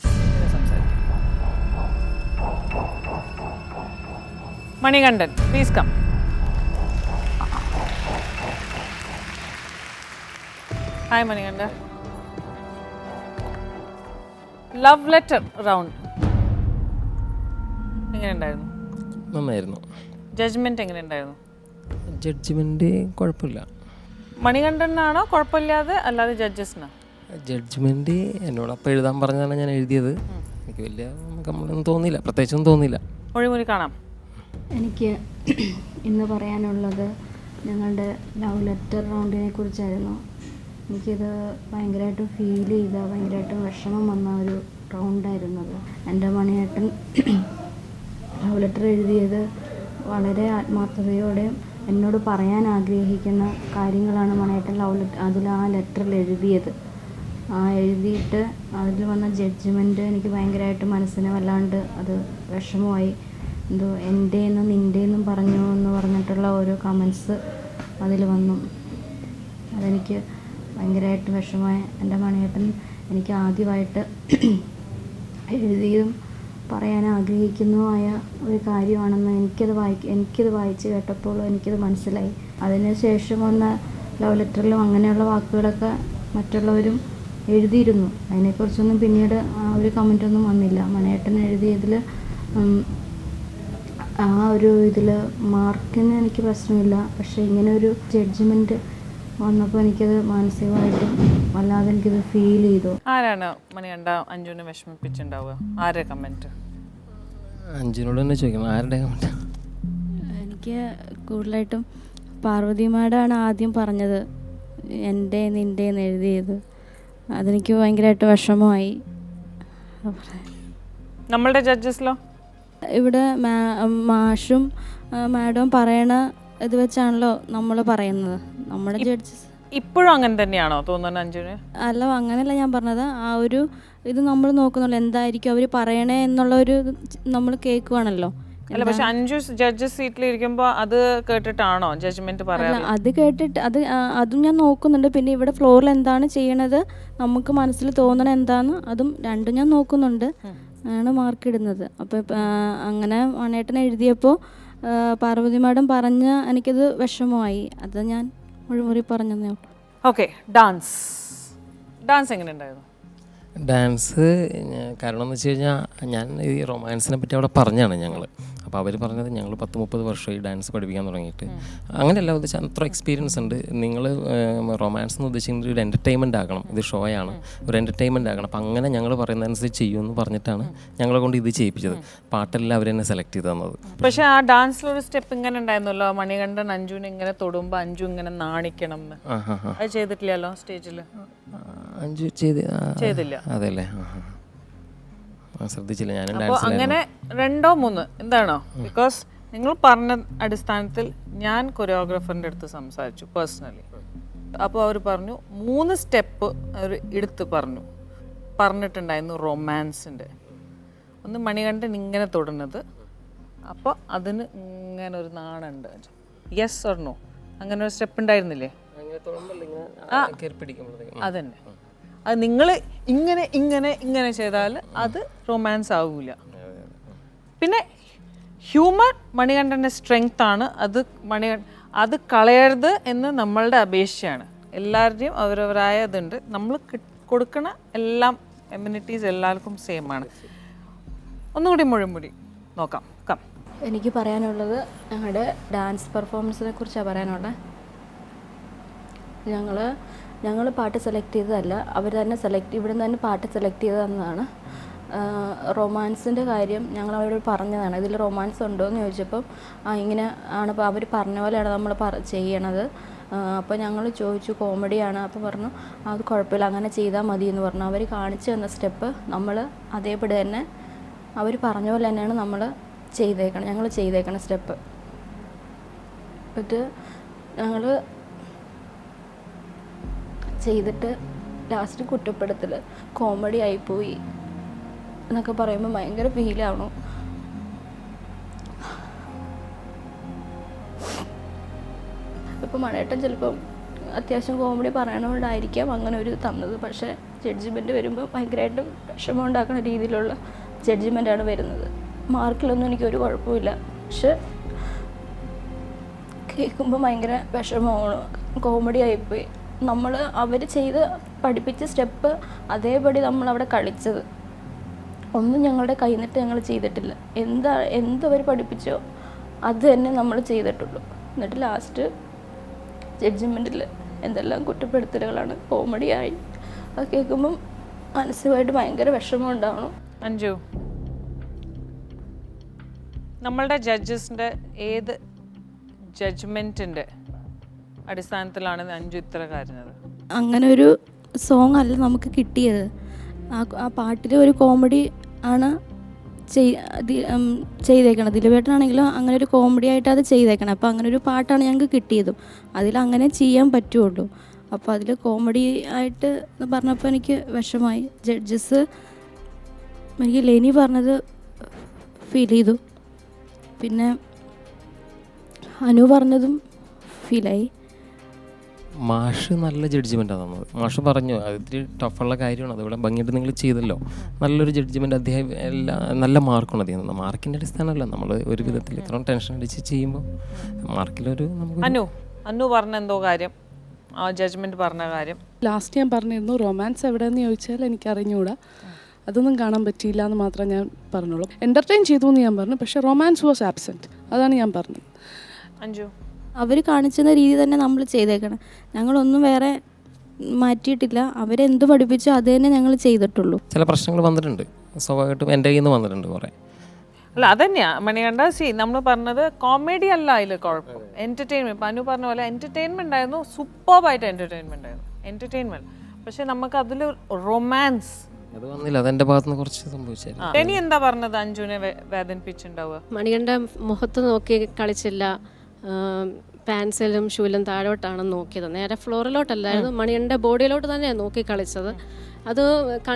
Manikandan, please come. Hi Manikandan. Love letter round എങ്ങനെയുണ്ടായിരുന്നു? നന്നായിരുന്നു. ജഡ്ജ്മെന്റ് എങ്ങനെയുണ്ടായിരുന്നു? ജഡ്ജ്മെൻറ്റ് കുഴപ്പമില്ല. മണികണ്ഠനാണോ കുഴപ്പമില്ലാതെ, അല്ലാതെ ജഡ്ജസിനോ? ജഡ്ജ്മെൻറ്റ് എന്നോട് അപ്പം എഴുതാൻ പറഞ്ഞതാണ് ഞാൻ എഴുതിയത്. എനിക്ക് വലിയ കമ്മലൊന്നും തോന്നിയില്ല, പ്രത്യേകിച്ചൊന്നും തോന്നിയില്ല. മൊഴിമുറി കാണാം. എനിക്ക് ഇന്ന് പറയാനുള്ളത് ഞങ്ങളുടെ ലവ് ലെറ്റർ റൗണ്ടിനെ കുറിച്ചായിരുന്നു. എനിക്കിത് ഭയങ്കരമായിട്ടും ഫീൽ ചെയ്ത, ഭയങ്കരമായിട്ടും വിഷമം വന്ന ഒരു റൗണ്ടായിരുന്നത്. എൻ്റെ മണിയേട്ടൻ ലവ് ലെറ്റർ എഴുതിയത് വളരെ ആത്മാർത്ഥതയോടെ എന്നോട് പറയാൻ ആഗ്രഹിക്കുന്ന കാര്യങ്ങളാണ് മണിയേട്ടൻ അതിൽ ആ ലെറ്ററിൽ എഴുതിയത്. എഴുതിയിട്ട് അതിൽ വന്ന ജഡ്ജ്മെൻറ്റ് എനിക്ക് ഭയങ്കരമായിട്ട് മനസ്സിനെ വല്ലാണ്ട് അത് വിഷമമായി. എന്തോ എൻ്റെയെന്നും നിൻ്റെയെന്നും പറഞ്ഞു എന്ന് പറഞ്ഞിട്ടുള്ള ഓരോ കമൻസ് അതിൽ വന്നു. അതെനിക്ക് ഭയങ്കരമായിട്ട് വിഷമമായി. എൻ്റെ മണിയേട്ടൻ എനിക്ക് ആദ്യമായിട്ട് എഴുതിയതും പറയാൻ ആഗ്രഹിക്കുന്നതുമായ ഒരു കാര്യമാണെന്ന് എനിക്കത് വായിച്ച് കേട്ടപ്പോൾ എനിക്കത് മനസ്സിലായി. അതിന് ശേഷം വന്ന ലവ് ലെറ്ററിലും അങ്ങനെയുള്ള വാക്കുകളൊക്കെ മറ്റുള്ളവരും എഴുതിയിരുന്നു. അതിനെക്കുറിച്ചൊന്നും പിന്നീട് ആ ഒരു കമൻറ്റൊന്നും വന്നില്ല. മണിയേട്ടൻ എഴുതിയതിൽ ആ ഒരു ഇതിൽ മാർക്കിന് എനിക്ക് പ്രശ്നമില്ല. പക്ഷേ ഇങ്ങനെ ഒരു ജഡ്ജ്മെൻറ്റ് വന്നപ്പോൾ എനിക്കത് മാനസികമായിട്ടും വല്ലാതെ എനിക്കത് ഫീൽ ചെയ്തു. ആരാണ് മണികണ്ഠ അഞ്ജുവിനെ വിഷമിപ്പിച്ചിട്ടുണ്ടാവുക? ആരുടെ കമൻറ്റ്? അഞ്ജുനോട് തന്നെ ചോദിക്കണം, ആരുടെ കമൻറ്റ്? എനിക്ക് കൂടുതലായിട്ടും പാർവതി മാഡമാണ് ആദ്യം പറഞ്ഞത് എൻ്റെ നിൻ്റെ എന്ന് എഴുതിയത്. അതെനിക്ക് ഭയങ്കരമായിട്ട് വിഷമമായി. നമ്മളുടെ ജഡ്ജസിലോ? ഇവിടെ മാഷും മാഡവും പറയണ ഇത് വെച്ചാണല്ലോ നമ്മൾ പറയുന്നത്. നമ്മുടെ ജഡ്ജസ് ഇപ്പോഴും അങ്ങനെ തന്നെയാണോ തോന്നുന്നത് അഞ്ജുന്? അല്ല, അങ്ങനെയല്ല ഞാൻ പറഞ്ഞത്. ആ ഒരു ഇത് നമ്മൾ നോക്കുന്നുള്ളൂ, എന്തായിരിക്കും അവർ പറയണേ എന്നുള്ള ഒരു നമ്മൾ കേൾക്കുവാണല്ലോ. അല്ല, പക്ഷെ അഞ്ജു ജഡ്ജസ് സീറ്റിൽ ഇരിക്കുമ്പോൾ അത് കേട്ടിട്ടാണോ ജഡ്ജ്മെന്റ് പറയാറ്? അത് കേട്ടിട്ട് അതും ഞാൻ നോക്കുന്നുണ്ട്. പിന്നെ ഇവിടെ ഫ്ലോറിൽ എന്താണ് ചെയ്യണത്, നമുക്ക് മനസ്സിൽ തോന്നണ എന്താന്ന് അതും രണ്ടും ഞാൻ നോക്കുന്നുണ്ട്. ആണ് മാർക്ക് ഇടുന്നത്. അപ്പോൾ അങ്ങനെ മണിയേട്ടൻ എഴുതിയപ്പോൾ പാർവതി മാഡം പറഞ്ഞ എനിക്കത് വിഷമമായി. അത് ഞാൻ മുഴുമുറി പറഞ്ഞതേ ഉള്ളൂ. ഓക്കെ, ഡാൻസ് എങ്ങനെ ഉണ്ടായിരുന്നു? ഡാൻസ് കാരണം എന്ന് വെച്ച് കഴിഞ്ഞാൽ ഞാൻ ഈ റൊമാൻസിനെ പറ്റി അവിടെ പറഞ്ഞാണ് ഞങ്ങൾ. അപ്പോൾ അവർ പറഞ്ഞത് ഞങ്ങൾ 10-30 വർഷമായി ഡാൻസ് പഠിപ്പിക്കാൻ തുടങ്ങിയിട്ട്. അങ്ങനെയല്ല ഉദ്ദേശിച്ചാൽ അത്ര എക്സ്പീരിയൻസ് ഉണ്ട്. നിങ്ങൾ റൊമാൻസ് എന്ന് ഉദ്ദേശിക്കുന്നത് ഒരു എൻ്റർടൈൻമെൻ്റ് ആക്കണം, ഇത് ഷോ ആണ്, ഒരു എൻ്റർടൈൻമെൻ്റ് ആക്കണം. അപ്പം അങ്ങനെ ഞങ്ങൾ പറയുന്നതനുസരിച്ച് ചെയ്യുമെന്ന് പറഞ്ഞിട്ടാണ് ഞങ്ങളെ കൊണ്ട് ഇത് ചെയ്യിപ്പിച്ചത്. പാട്ടെല്ലാം അവർ തന്നെ സെലക്ട് ചെയ്ത് തന്നത്. പക്ഷേ ആ ഡാൻസിലൊരു സ്റ്റെപ്പ് ഇങ്ങനെ ഉണ്ടായിരുന്നല്ലോ, മണികണ്ഠൻ അഞ്ജുവിനെ ഇങ്ങനെ തൊടുമ്പോൾ അഞ്ജു ഇങ്ങനെ നാണിക്കണം എന്ന്. അത് ചെയ്തിട്ടില്ലല്ലോ സ്റ്റേജിൽ? അഞ്ജു ചെയ്തില്ല. അതെല്ലേ, ശ്രദ്ധിച്ചില്ല ഞാൻ. അപ്പോൾ അങ്ങനെ 2-3 എന്താണോ? ബിക്കോസ് നിങ്ങൾ പറഞ്ഞ അടിസ്ഥാനത്തിൽ ഞാൻ കൊറിയോഗ്രാഫറിൻ്റെ അടുത്ത് സംസാരിച്ചു പേഴ്സണലി. അപ്പോൾ അവർ പറഞ്ഞു 3 സ്റ്റെപ്പ് അവർ എടുത്ത് പറഞ്ഞിട്ടുണ്ടായിരുന്നു റൊമാൻസിൻ്റെ. ഒന്ന് മണികണ്ഠൻ ഇങ്ങനെ തൊടുന്നത്, അപ്പോൾ അതിന് ഇങ്ങനെ ഒരു നാണുണ്ട്. Yes or no? അങ്ങനെ ഒരു സ്റ്റെപ്പ് ഉണ്ടായിരുന്നില്ലേ? അതന്നെ. അത് നിങ്ങൾ ഇങ്ങനെ ഇങ്ങനെ ഇങ്ങനെ ചെയ്താൽ അത് റൊമാൻസ് ആവില്ല. പിന്നെ ഹ്യൂമർ മണികണ്ഠൻ്റെ സ്ട്രെങ്ത് ആണ്. അത് കളയരുത് എന്ന് നമ്മളുടെ അപേക്ഷയാണ്. എല്ലാവരുടെയും അവരവരായ ഇതുണ്ട്. നമ്മൾ കൊടുക്കണ എല്ലാം എമ്യൂണിറ്റീസ് എല്ലാവർക്കും സെയിം ആണ്. ഒന്നുകൂടി മുഴുമുടി നോക്കാം. കം. എനിക്ക് പറയാനുള്ളത് ഞങ്ങളുടെ ഡാൻസ് പെർഫോമൻസിനെ കുറിച്ചാണ് പറയാനുള്ളത്. ഞങ്ങൾ പാട്ട് സെലക്ട് ചെയ്തതല്ല, അവർ തന്നെ ഇവിടെ നിന്ന് തന്നെ പാട്ട് സെലക്ട് ചെയ്ത് തന്നതാണ്. റൊമാൻസിൻ്റെ കാര്യം ഞങ്ങൾ അവരോട് പറഞ്ഞതാണ്. ഇതിൽ റൊമാൻസ് ഉണ്ടോ എന്ന് ചോദിച്ചപ്പം ഇങ്ങനെ ആണ്, അപ്പോൾ അവർ പറഞ്ഞ പോലെയാണ് നമ്മൾ ചെയ്യണത്. അപ്പോൾ ഞങ്ങൾ ചോദിച്ചു കോമഡിയാണ്, അപ്പോൾ പറഞ്ഞു അത് കുഴപ്പമില്ല, അങ്ങനെ ചെയ്താൽ മതി എന്ന് പറഞ്ഞു. അവർ കാണിച്ചു തന്ന സ്റ്റെപ്പ് നമ്മൾ അതേപടി തന്നെ അവർ പറഞ്ഞ പോലെ തന്നെയാണ് ഞങ്ങൾ ചെയ്തേക്കണ സ്റ്റെപ്പ്. എന്നിട്ട് ഞങ്ങൾ ചെയ്തിട്ട് ലാസ്റ്റ് കുറ്റപ്പെടുത്തൽ കോമഡി ആയിപ്പോയി എന്നൊക്കെ പറയുമ്പോൾ ഭയങ്കര ഫീലാവണു. ഇപ്പം മണേട്ടൻ ചിലപ്പം അത്യാവശ്യം കോമഡി പറയണതുകൊണ്ടായിരിക്കാം അങ്ങനെ ഒരു തന്നത്. പക്ഷേ ജഡ്ജ്മെൻറ്റ് വരുമ്പോൾ ഭയങ്കരമായിട്ടും വിഷമം ഉണ്ടാക്കുന്ന രീതിയിലുള്ള ജഡ്ജ്മെൻറ്റാണ് വരുന്നത്. മാർക്കിലൊന്നും എനിക്കൊരു കുഴപ്പമില്ല, പക്ഷെ കേൾക്കുമ്പോൾ ഭയങ്കര വിഷമമാണ്. കോമഡി ആയിപ്പോയി. അവർ പഠിപ്പിച്ച സ്റ്റെപ്പ് അതേപടി നമ്മളവിടെ കളിച്ചത്. ഒന്നും ഞങ്ങളുടെ കയ്യിൽ നിന്നിട്ട് ഞങ്ങൾ ചെയ്തിട്ടില്ല. എന്തവർ പഠിപ്പിച്ചോ അത് തന്നെ നമ്മൾ ചെയ്തിട്ടുള്ളൂ. എന്നിട്ട് ലാസ്റ്റ് ജഡ്ജ്മെൻറ്റിൽ എന്തെല്ലാം കുറ്റപ്പെടുത്തലുകളാണ്, കോമഡിയായി. അത് കേൾക്കുമ്പം മനസ്സുമായിട്ട് ഭയങ്കര വിഷമം ഉണ്ടാവണം. അഞ്ജു, നമ്മളുടെ ജഡ്ജസിൻ്റെ ഏത് ജഡ്ജ്മെൻറ്റിൻ്റെ അടിസ്ഥാനത്തിലാണ് അഞ്ജു ഇത്ര കരഞ്ഞത്? അങ്ങനെ ഒരു സോങ് അല്ല നമുക്ക് കിട്ടിയത്. ആ പാട്ടിൽ ഒരു കോമഡി ആണ് ചെയ്തേക്കണം. ദിലീപേട്ടനാണെങ്കിലും അങ്ങനെ ഒരു കോമഡി ആയിട്ട് അത് ചെയ്തേക്കണം. അപ്പോൾ അങ്ങനെ ഒരു പാട്ടാണ് ഞങ്ങൾക്ക് കിട്ടിയതും. അതിലങ്ങനെ ചെയ്യാൻ പറ്റുള്ളൂ. അപ്പോൾ അതിൽ കോമഡി ആയിട്ട് പറഞ്ഞപ്പോൾ എനിക്ക് വിഷമായി. ജഡ്ജസ് എനിക്ക് ലെനി പറഞ്ഞത് ഫീൽ ചെയ്തു, പിന്നെ അനു പറഞ്ഞതും ഫീലായി. മാഷ് നല്ല ജഡ്ജ്മെൻറ്റാണ് തന്നത്. മാഷ് പറഞ്ഞു അതിൽ ടഫുള്ള കാര്യമാണ്, അതിവിടെ ഭംഗിയായിട്ട് നിങ്ങൾ ചെയ്തല്ലോ, നല്ലൊരു ജഡ്ജ്മെൻറ്റ്. അദ്ദേഹം നല്ല മാർക്കാണ് അദ്ദേഹം തന്നത്. മാർക്കിൻ്റെ അടിസ്ഥാനമല്ല, നമ്മൾ ഒരു വിധത്തിൽ ഇത്രയും ടെൻഷൻ അടിച്ച് ചെയ്യുമ്പോൾ മാർക്കിലൊരു നമുക്ക് അനു പറഞ്ഞ എന്തോ കാര്യം, ആ ജഡ്ജ്മെൻറ്റ് പറഞ്ഞ കാര്യം ലാസ്റ്റ് ഞാൻ പറഞ്ഞിരുന്നു റൊമാൻസ് എവിടെയെന്ന് ചോദിച്ചാൽ എനിക്ക് അറിഞ്ഞുകൂടാ, അതൊന്നും കാണാൻ പറ്റിയില്ല എന്ന് മാത്രമേ ഞാൻ പറഞ്ഞുള്ളൂ. എൻ്റർടൈൻ ചെയ്തു എന്ന് ഞാൻ പറഞ്ഞു, പക്ഷേ റൊമാൻസ് വാസ് ആബ്സെൻറ്റ്, അതാണ് ഞാൻ പറഞ്ഞത്. അഞ്ജു, അവർ കാണിച്ചുന്ന രീതി തന്നെ നമ്മൾ ചെയ്തേക്കണം. ഞങ്ങളൊന്നും വേറെ മാറ്റിയിട്ടില്ല. അവരെന്ത് പഠിപ്പിച്ചോ അത് തന്നെ ഞങ്ങൾ ചെയ്തിട്ടുള്ളൂ. ചില പ്രശ്നങ്ങൾ വന്നിട്ടുണ്ട്, സ്വാഭാവികമായിട്ടും എൻ്റെ കയ്യിൽ നിന്ന് വന്നിട്ടുണ്ട് കുറേ. അല്ല അതന്നെയാ മണികണ്ഠ. നമ്മൾ പറഞ്ഞത് കോമഡി അല്ല അതിൽ കുഴപ്പം, എൻ്റർടൈൻമെൻറ്റ്. അനു പറഞ്ഞ പോലെ എൻ്റർടൈൻമെൻ്റ് ആയിരുന്നു, സൂപ്പർബായിട്ട് എൻ്റർടൈൻമെൻറ്റ്. പക്ഷെ നമുക്ക് അതിൽ റൊമാൻസ് അത് വന്നില്ല, അതെൻ്റെ ഭാഗത്തുനിന്ന് കുറച്ച് സംഭവിച്ചായിരുന്നു. ഇനി എന്താ പറഞ്ഞത് അഞ്ജുവിനെ വേദനിപ്പിച്ചിട്ടുണ്ടാവുക? മണികണ്ഠ മുഖത്ത് നോക്കി കളിച്ചില്ല, പാൻസിലും ഷൂലും താഴോട്ടാണ് നോക്കിയത്, നേരെ ഫ്ലോറിലോട്ടല്ലായിരുന്നു, മണികണ്ഠ ബോഡിയിലോട്ട് തന്നെയാണ് നോക്കി കളിച്ചത്. അത്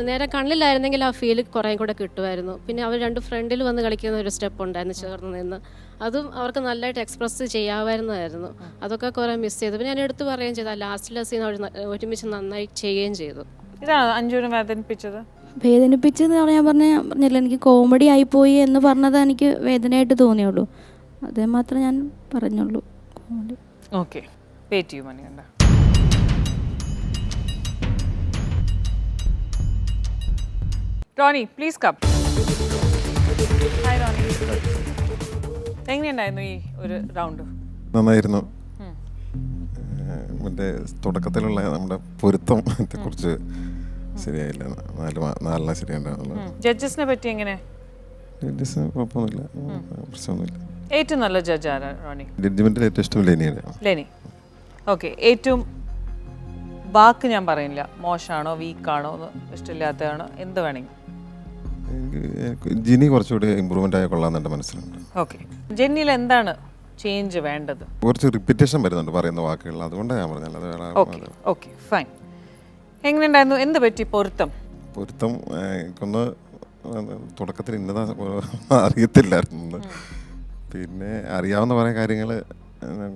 നേരെ കണ്ണിലായിരുന്നെങ്കിൽ ആ ഫീൽ കുറേ കൂടെ കിട്ടുമായിരുന്നു. പിന്നെ അവർ രണ്ട് ഫ്രണ്ടിൽ വന്ന് കളിക്കുന്ന ഒരു സ്റ്റെപ്പ് ഉണ്ടായിരുന്നു ചേർന്ന് നിന്ന്, അതും അവർക്ക് നല്ലതായിട്ട് എക്സ്പ്രസ് ചെയ്യാമായിരുന്നതായിരുന്നു. അതൊക്കെ കുറേ മിസ് ചെയ്തു. പിന്നെ ഞാൻ എടുത്ത് പറയുകയും ചെയ്തു, ലാസ്റ്റിലെ സീൻ അവർ ഒരുമിച്ച് നന്നായി ചെയ്യുകയും ചെയ്തു. ഇതാണ് അഞ്ജുവിനെ വേദനിപ്പിച്ചത്? വേദനിപ്പിച്ചെന്ന് ഞാൻ പറഞ്ഞില്ല, എനിക്ക് കോമഡി ആയിപ്പോയി എന്ന് പറഞ്ഞത് എനിക്ക് വേദനയായിട്ട് തോന്നിയുള്ളൂ, അതേ മാത്രമേ ഞാൻ പറഞ്ഞുള്ളൂ. കോമഡി. ഓക്കെ, വെയിറ്റ് ചെയ്യൂ Manikanta. Roni please come. Hi Roni, എങ്ങനെയുണ്ടായിരുന്നു ഈ ഒരു റൗണ്ട്? നന്നായിരുന്നു. മറ്റേ തുടക്കത്തിലുള്ള നമ്മുടെ പൊരുത്തത്തെ കുറിച്ച് ശരിയായില്ല, നാലെണ്ണം ശരിയുണ്ടായിരുന്നു. ജഡ്ജസിനെ പറ്റി എങ്ങനെ? ജഡ്ജസ് കുഴപ്പമൊന്നുമില്ല, പ്രശ്നമൊന്നുമില്ല. ഏറ്റവും നല്ല ജഡ്ജ് ആരാ റോണി? ജഡ്ജ്മെന്റിൽ ഏറ്റവും ഇഷ്ടം ലെനിയാണ്. ലെനി. ഓക്കെ, ഏറ്റവും വാക്ക് ഞാൻ പറയില്ല, മോശമാണോ വീക്കാണോ ഇഷ്ടമില്ലാത്തതാണോ എന്ത് വേണമെങ്കിൽ. എനിക്ക് ജിനി കുറച്ചുകൂടി ഇമ്പ്രൂവ്മെന്റ് ആയ കൊള്ളാമെന്ന് മനസ്സിലുണ്ട്. ഓക്കെ, ജെന്നിയിൽ എന്താണ് ചേഞ്ച് വേണ്ടത്? കുറച്ച് റിപ്പീറ്റേഷൻ വരുന്നുണ്ട് പറയുന്ന വാക്കുകൾ, അതുകൊണ്ടാണ് ഞാൻ പറഞ്ഞത്. Okay fine. എങ്ങനെയുണ്ടായിരുന്നു? എന്ത് പറ്റി? പൊരുത്തം എനിക്കൊന്ന് തുടക്കത്തിൽ ഇന്നതാ അറിയത്തില്ലായിരുന്നു, പിന്നെ അറിയാവുന്ന കുറേ കാര്യങ്ങൾ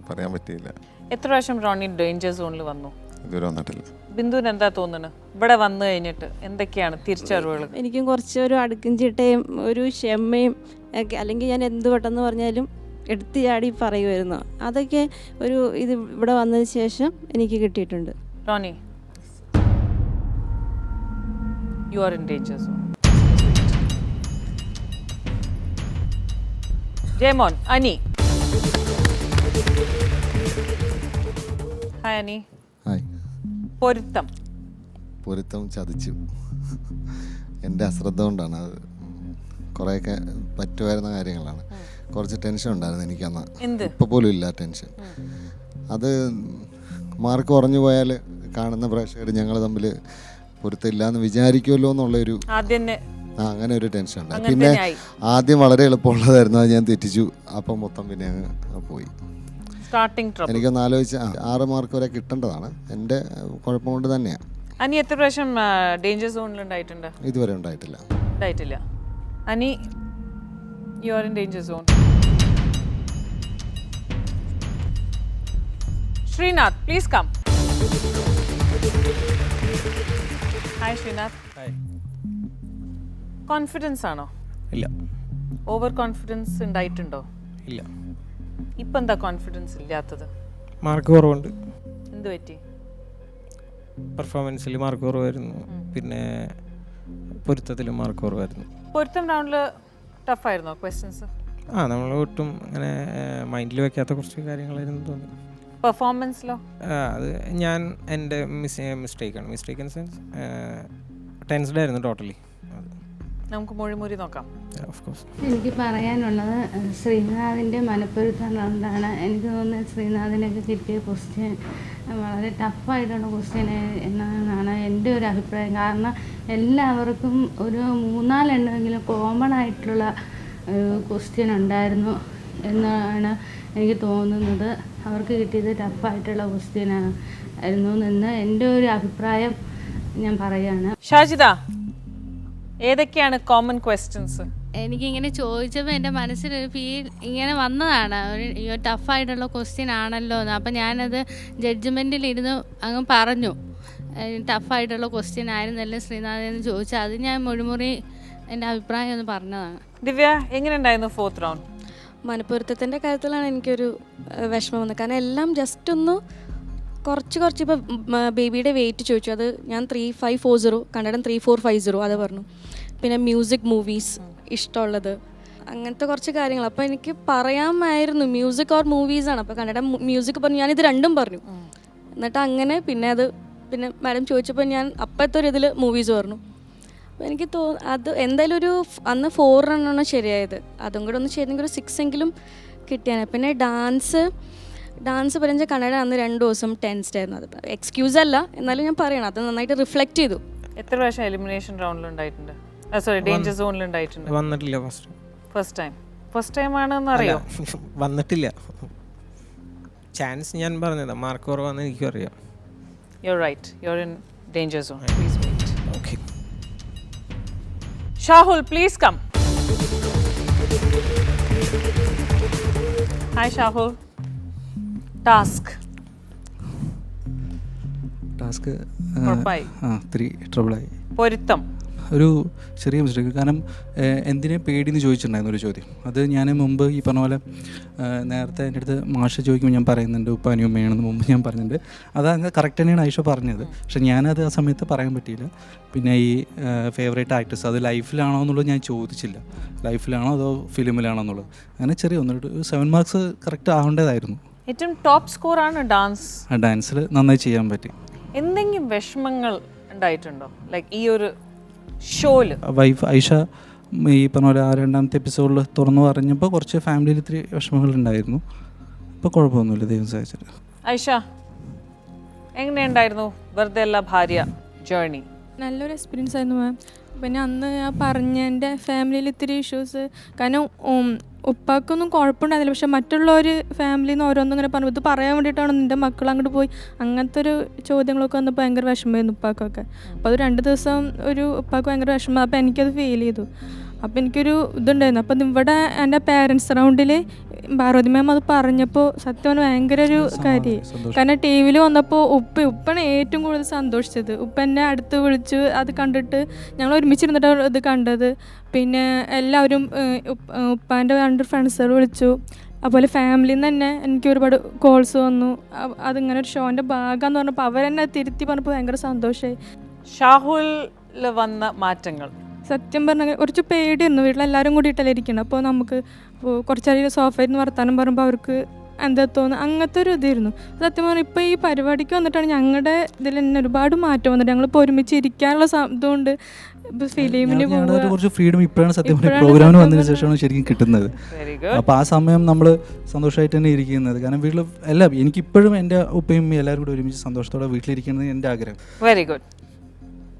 പറയാൻ പറ്റിയില്ല. എത്ര പ്രാവശ്യം റോണി ഡേഞ്ചർ സോണിൽ വന്നു? ഇതുവരെ വന്നിട്ടില്ല. ബിന്ദുവിന് എന്താ തോന്നുന്നത് ഇവിടെ വന്നു കഴിഞ്ഞിട്ട് എന്തൊക്കെയാണ് തിരിച്ചറിവുകൾ? എനിക്കും കുറച്ച് ഒരു അടുക്കും ചിട്ടയും ഒരു ക്ഷമയും ഒക്കെ, അല്ലെങ്കിൽ ഞാൻ എന്ത് പെട്ടെന്ന് പറഞ്ഞാലും എടുത്ത് ചാടി പറയുമായിരുന്നു. അതൊക്കെ ഒരു ഇത് ഇവിടെ വന്നതിന് ശേഷം എനിക്ക് കിട്ടിയിട്ടുണ്ട്. Roni, you are in danger zone. Jemon, Ani. Hi Ani. Hi. പൊരുത്തം ചതിച്ചു. എൻ്റെ അശ്രദ്ധ കൊണ്ടാണ്. അത് കുറേയൊക്കെ പറ്റുമായിരുന്ന കാര്യങ്ങളാണ്. കുറച്ച് ടെൻഷൻ ഉണ്ടായിരുന്നു എനിക്കന്ന്. ഇപ്പോൾ പോലും ഇല്ല ടെൻഷൻ. അത് മാർക്ക് കുറഞ്ഞു പോയാൽ കാണുന്ന പ്രേക്ഷകർ ഞങ്ങൾ തമ്മിൽ പൊരുത്തമില്ല എന്ന് വിചാരിക്കുമല്ലോ എന്നുള്ളൊരു അങ്ങനെ ഒരു ടെൻഷൻ ഉണ്ടായി. പിന്നെ ആദ്യം വളരെ എളുപ്പമുള്ളതായിരുന്നു, അത് ഞാൻ തെറ്റിച്ചു. അപ്പം മൊത്തം പിന്നെ അങ്ങ് പോയി. എനിക്കൊന്ന് ആലോചിച്ച് 6 മാർക്ക് വരെ കിട്ടേണ്ടതാണ്. എൻ്റെ കുഴപ്പം കൊണ്ട് തന്നെയാണ്. അനി എത്ര പ്രാവശ്യം ഡേഞ്ചർ സോണിൽ ഉണ്ടായിട്ടുണ്ട്? ഇതുവരെ ഉണ്ടായിട്ടില്ല. Ani, you are in danger zone. Sreenath, please come. Hi Sreenath. Confidence ആണോ? ഇല്ല. ഓവർ കോൺഫിഡൻസ് ഉണ്ടായിട്ടുണ്ടോ? ഇല്ല. ഇപ്പം എന്താ കോൺഫിഡൻസ് ഇല്ലാത്തത്? മാർക്ക് കുറവുണ്ട്. എന്ത് പറ്റി? പെർഫോമൻസിൽ മാർക്ക് കുറവായിരുന്നു, പിന്നെ പൊരുത്തത്തിലും മാർക്ക് കുറവായിരുന്നു. പൊരുത്തം റൗണ്ടിൽ ടഫായിരുന്നോ ക്വസ്റ്റ്യൻസ്? നമ്മൾ ഒട്ടും അങ്ങനെ മൈൻഡിൽ വെക്കാത്ത കുറച്ച് കാര്യങ്ങളായിരുന്നു തോന്നി. പെർഫോമൻസിലോ? അത് ഞാൻ എൻ്റെ മിസ്റ്റേക്കാണ്. മിസ്റ്റേക്ക് ഇൻ സെൻസ് ടെൻസ്ഡ് ആയിരുന്നു ടോട്ടലി. നമുക്ക് മൊഴിമുറി നോക്കാം. എനിക്ക് പറയാനുള്ളത് ശ്രീനാഥിൻ്റെ മനപ്പൊരുത്തം കൊണ്ടാണ്. എനിക്ക് തോന്നുന്നത് ശ്രീനാഥിനൊക്കെ കിട്ടിയ ക്വസ്റ്റ്യൻ വളരെ ടഫായിട്ടുള്ള ക്വസ്റ്റ്യൻ എന്നാണ് എൻ്റെ ഒരു അഭിപ്രായം. കാരണം എല്ലാവർക്കും ഒരു 3-4 എണ്ണമെങ്കിലും കോമൺ ആയിട്ടുള്ള ഒരു ക്വസ്റ്റ്യൻ ഉണ്ടായിരുന്നു എന്നാണ് എനിക്ക് തോന്നുന്നത്. അവർക്ക് കിട്ടിയത് ടഫായിട്ടുള്ള ക്വസ്റ്റ്യൻ ആയിരുന്നു എന്ന് എൻ്റെ ഒരു അഭിപ്രായം ഞാൻ പറയുകയാണ്. ഷാജിദ, ഏതൊക്കെയാണ് കോമൺ ക്വസ്റ്റ്യൻസ്? എനിക്കിങ്ങനെ ചോദിച്ചപ്പോൾ എൻ്റെ മനസ്സിലൊരു ഫീൽ ഇങ്ങനെ വന്നതാണ്, ഒരു ടഫായിട്ടുള്ള ക്വസ്റ്റ്യൻ ആണല്ലോ എന്ന്. അപ്പം ഞാനത് ജഡ്ജ്മെൻറ്റിലിരുന്ന് അങ്ങ് പറഞ്ഞു, ടഫായിട്ടുള്ള ക്വസ്റ്റ്യൻ ആയിരുന്നല്ലേ ശ്രീനാഥെന്ന് ചോദിച്ചാൽ. അത് ഞാൻ മൊഴിമുറി എൻ്റെ അഭിപ്രായം ഒന്ന് പറഞ്ഞതാണ്. ദിവ്യ, എങ്ങനെ ഉണ്ടായിരുന്നു 4th റൗണ്ട്? മനപ്പൊരുത്തത്തിൻ്റെ കാര്യത്തിലാണ് എനിക്കൊരു വിഷമം വന്നത്. കാരണം എല്ലാം ജസ്റ്റ് ഒന്ന് കുറച്ച് ഇപ്പോൾ ബേബിയുടെ വെയിറ്റ് ചോദിച്ചു, അത് ഞാൻ 3540, കന്നഡം 3450 അത് പറഞ്ഞു. പിന്നെ മ്യൂസിക്, മൂവീസ് ഇഷ്ടമുള്ളത്, അങ്ങനത്തെ കുറച്ച് കാര്യങ്ങൾ. അപ്പോൾ എനിക്ക് പറയാമായിരുന്നു മ്യൂസിക് ഓർ മൂവീസാണ്. അപ്പോൾ കന്നഡ മ്യൂസിക് പറഞ്ഞു, ഞാനിത് രണ്ടും പറഞ്ഞു. എന്നിട്ട് അങ്ങനെ പിന്നെ മാഡം ചോദിച്ചപ്പോൾ ഞാൻ അപ്പോഴത്തെ ഒരു ഇതിൽ മൂവീസ് പറഞ്ഞു. അപ്പോൾ എനിക്ക് അത് എന്തായാലും ഒരു അന്ന് 4 റണ്ണാണ് ശരിയായത്. അതും കൂടെ ഒന്ന് ചെയ്തെങ്കിൽ ഒരു 6 എങ്കിലും കിട്ടിയാണ്. പിന്നെ ഡാൻസ് പറഞ്ഞ കന്നഡ അന്ന് 2 ദിവസം ടെൻസ്ഡ് ആയിരുന്നു. അത് എക്സ്ക്യൂസ് അല്ല, എന്നാലും ഞാൻ പറയണം, അത് നന്നായിട്ട് റിഫ്ലക്റ്റ് ചെയ്തു. എത്ര പ്രാവശ്യം എലിമിനേഷൻ റൗണ്ടിൽ ഉണ്ടായിട്ടുണ്ട്? സോറി, ഡേഞ്ചർ സോണിൽ ഉണ്ടായിട്ടുണ്ട്? വന്നിട്ടില്ല. ഫസ്റ്റ് ടൈം ആണെന്ന് അറിയോ? വന്നിട്ടില്ല. ചാൻസ് ഞാൻ പറഞ്ഞതാ, മാർക്ക് കുറവാന്ന് എനിക്കും അറിയാം. You're right. You're in danger zone. Please wait. Okay. Shahul, please come. Hi Shahul. Task 3 ട്രബിളായി. പൊരുത്തം ഒരു ചെറിയ മിസ്റ്റേക്ക്. കാരണം എന്തിനെ പേടിയെന്ന് ചോദിച്ചിട്ടുണ്ടായിരുന്നു ഒരു ചോദ്യം. അത് ഞാൻ മുമ്പ് ഈ പറഞ്ഞ പോലെ നേരത്തെ എൻ്റെ അടുത്ത് മാഷ ചോദിക്കുമ്പോൾ ഞാൻ പറയുന്നുണ്ട് ഉപ്പാനും ഉമ്മയാണെന്ന് മുമ്പ് ഞാൻ പറഞ്ഞിട്ടുണ്ട്. അത് അങ്ങ് കറക്റ്റ് തന്നെയാണ് ആയിഷ പറഞ്ഞത്. പക്ഷെ ഞാനത് ആ സമയത്ത് പറയാൻ പറ്റിയില്ല. പിന്നെ ഈ ഫേവറേറ്റ് ആക്ടേഴ്സ് അത് ലൈഫിലാണോ എന്നുള്ളത് ഞാൻ ചോദിച്ചില്ല. ലൈഫിലാണോ അതോ ഫിലിമിലാണോ എന്നുള്ളത്. അങ്ങനെ ചെറിയ 7 മാർക്സ് കറക്റ്റ് ആവേണ്ടതായിരുന്നു. ഏറ്റവും ടോപ്പ് സ്കോർ ആണ് ഡാൻസിൽ നന്നായി ചെയ്യാൻ പറ്റി. എന്തെങ്കിലും വിഷമങ്ങൾ ഉണ്ടായിട്ടുണ്ടോ ലൈക്ക് ഈ ഒരു ഷോയിൽ? വൈഫ് ഐഷ ഈ പറഞ്ഞ പോലെ 2ാമത്തെ എപ്പിസോഡിൽ തുറന്നു പറഞ്ഞപ്പോൾ കുറച്ച് ഫാമിലിയിൽ ഇത്തിരി വിഷമങ്ങളുണ്ടായിരുന്നു. ഇപ്പോൾ കുഴപ്പമൊന്നുമില്ല, ദൈവം സഹായിച്ചിട്ട്. ഐഷ, എങ്ങനെയുണ്ടായിരുന്നു വെറുതെ അല്ല ഭാര്യ ജേർണി? നല്ലൊരു എക്സ്പീരിയൻസ് ആയിരുന്നു മാം. പിന്നെ അന്ന് ഞാൻ പറഞ്ഞ എൻ്റെ ഫാമിലിയിൽ ഇത്തിരി ഇഷ്യൂസ്, കാരണം ഉപ്പാക്കൊന്നും കുഴപ്പമുണ്ടായിരുന്നില്ല. പക്ഷെ മറ്റുള്ളവർ ഫാമിലിയിൽ നിന്ന് ഓരോന്നും ഇങ്ങനെ പറഞ്ഞു, ഇത് പറയാൻ വേണ്ടിയിട്ടാണ് നിൻ്റെ മക്കൾ അങ്ങോട്ട് പോയി, അങ്ങനത്തെ ഒരു ചോദ്യങ്ങളൊക്കെ വന്നപ്പോൾ ഭയങ്കര വിഷമമായിരുന്നു ഉപ്പാക്കൊക്കെ. അപ്പോൾ അത് 2 ദിവസം ഒരു ഉപ്പാക്ക് ഭയങ്കര വിഷമം. അപ്പോൾ എനിക്കത് ഫീൽ ചെയ്തു. അപ്പോൾ എനിക്കൊരു ഇതുണ്ടായിരുന്നു. അപ്പം ഇവിടെ എൻ്റെ പേരൻസ് റൗണ്ടിൽ പാർവതി മാം അത് പറഞ്ഞപ്പോൾ സത്യം ഭയങ്കര ഒരു കാര്യമായി. കാരണം ടി വിയിൽ വന്നപ്പോൾ ഉപ്പാണ് ഏറ്റവും കൂടുതൽ സന്തോഷിച്ചത്. ഉപ്പ എന്നെ അടുത്ത് വിളിച്ചു, അത് കണ്ടിട്ട് ഞങ്ങൾ ഒരുമിച്ചിരുന്നിട്ട് ഇത് കണ്ടത്. പിന്നെ എല്ലാവരും ഉപ്പാൻ്റെ 2 ഫ്രണ്ട്സുകൾ വിളിച്ചു. അതുപോലെ ഫാമിലിയിൽ നിന്ന് തന്നെ എനിക്ക് ഒരുപാട് കോൾസ് വന്നു. അതിങ്ങനെ ഒരു ഷോൻ്റെ ഭാഗമെന്ന് പറഞ്ഞപ്പോൾ അവരെന്നെ തിരുത്തി പറഞ്ഞപ്പോൾ ഭയങ്കര സന്തോഷമായി. ഷാഹുൽ വന്ന മാറ്റങ്ങൾ സത്യം പറഞ്ഞാൽ കുറച്ച് പേടിയായിരുന്നു. വീട്ടിലെല്ലാവരും കൂടിയിട്ടല്ലേ ഇരിക്കണം. അപ്പോൾ നമുക്ക് കുറച്ചധികം സോഫയിൽ നിന്ന് വർത്താനം പറയുമ്പോൾ അവർക്ക് എന്താ തോന്നുന്നു, അങ്ങനത്തെ ഒരു ഇതായിരുന്നു. സത്യം പറഞ്ഞാൽ ഇപ്പോൾ ഈ പരിപാടിക്ക് വന്നിട്ടാണ് ഞങ്ങളുടെ ഇതിൽ തന്നെ ഒരുപാട് മാറ്റം വന്നിട്ട് ഞങ്ങളിപ്പോൾ ഒരുമിച്ച് ഇരിക്കാനുള്ള ഇതുകൊണ്ട് ഫിലിമിന് കുറച്ച് ഫ്രീഡം ഇപ്പോഴാണ് സത്യം പറഞ്ഞാൽ പ്രോഗ്രാമിന് വന്നതിന് ശേഷമാണ് ശരിക്കും കിട്ടുന്നത്. അപ്പോൾ ആ സമയം നമ്മൾ സന്തോഷമായിട്ട് തന്നെ ഇരിക്കുന്നത്. കാരണം വീട്ടിൽ എല്ലാം എനിക്കിപ്പോഴും എൻ്റെ ഉപ്പയും എല്ലാവരും കൂടി ഒരുമിച്ച് സന്തോഷത്തോടെ വീട്ടിലിരിക്കുന്നത് എൻ്റെ ആഗ്രഹം. Very good.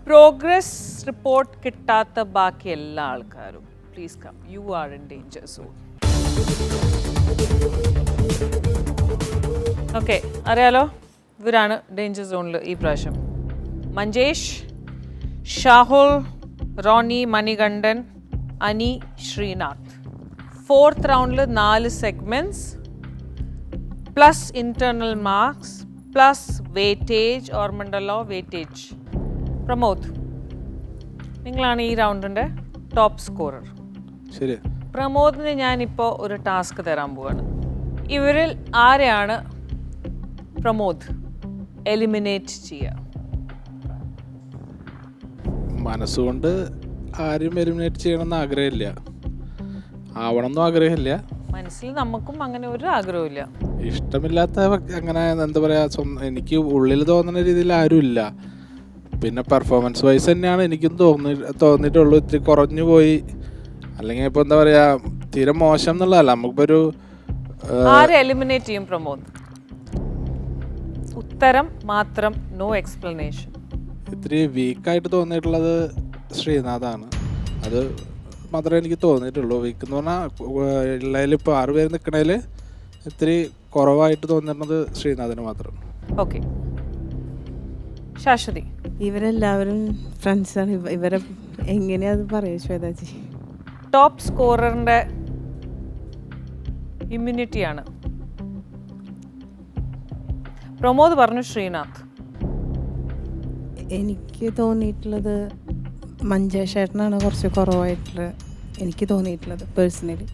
പ്രോഗ്രസ് റിപ്പോർട്ട് കിട്ടാത്ത ബാക്കി എല്ലാ ആൾക്കാരും please come, you are in danger zone. Okay, അറിയാലോ ഇവരാണ് ഡേഞ്ചർ സോണിൽ ഈ പ്രാവശ്യം. മഞ്ചേഷ്, ഷാഹുൽ, റോണി, മണികണ്ഠൻ, അനി, ശ്രീനാഥ്. 4th റൗണ്ടിൽ 4 segments plus internal marks plus weightage. ഓർമ്മണ്ടല്ലോ വെയിറ്റേജ്. പ്രമോദ്, നിങ്ങളാണ് ഈ റൗണ്ടിൻ്റെ ടോപ്പ് സ്കോറർ. ശരി. പ്രമോദിന് ഞാനിപ്പോൾ ഒരു ടാസ്ക് തരാൻ പോവാണ്. ഇവരിൽ ആരെയാണ് പ്രമോദ് എലിമിനേറ്റ് ചെയ്യുക? മനസ്സുകൊണ്ട് ആരും എലിമിനേറ്റ് ചെയ്യണമെന്ന് ആഗ്രഹമില്ല, ആവണമെന്നും ആഗ്രഹമില്ല. മനസ്സിൽ നമുക്കും അങ്ങനെ ഒരു ആഗ്രഹമില്ല. ഇഷ്ടമില്ലാത്ത അങ്ങനെ എന്താ പറയുക, എനിക്ക് ഉള്ളിൽ തോന്നുന്ന രീതിയിൽ ആരും ഇല്ല. പിന്നെ പെർഫോമൻസ് വൈസ് തന്നെയാണ് എനിക്കും തോന്നിയിട്ടുള്ളൂ. ഇത്തിരി കുറഞ്ഞു പോയി, അല്ലെങ്കിൽ ഇപ്പോൾ എന്താ പറയുക തീരെ മോശം എന്നുള്ളതല്ല. നമുക്കിപ്പോൾ ഒരു ആരെ എലിമിനേറ്റ് ചെയ്യും പ്രമോദ്? ഉത്തരം മാത്രം, നോ എക്സ്പ്ലനേഷൻ. ഇത്തിരി വീക്കായിട്ട് തോന്നിയിട്ടുള്ളത് ശ്രീനാഥാണ്. അത് മാത്രമേ എനിക്ക് തോന്നിയിട്ടുള്ളൂ. വീക്ക് എന്ന് പറഞ്ഞാൽ ഉള്ളതിൽ ഇപ്പോൾ 6 പേര് നിൽക്കണതിൽ ഇത്തിരി കുറവായിട്ട് തോന്നിയിരുന്നത് ശ്രീനാഥിന് മാത്രം. ഓക്കെ, ശാശ്വതി. ഇവരെല്ലാവരും ഫ്രണ്ട്സാണ്. ഇവരെ എങ്ങനെയാ അത് പറയുക ശ്വേതാജി? ടോപ്പ് സ്കോററിൻ്റെ ഇമ്മ്യൂണിറ്റിയാണ്. പ്രമോദ് പറഞ്ഞു ശ്രീനാഥ്. എനിക്ക് തോന്നിയിട്ടുള്ളത് മഞ്ചേഷേട്ടനാണ് കുറച്ച് കുറവായിട്ടുള്ളത് എനിക്ക് തോന്നിയിട്ടുള്ളത് പേഴ്സണലി.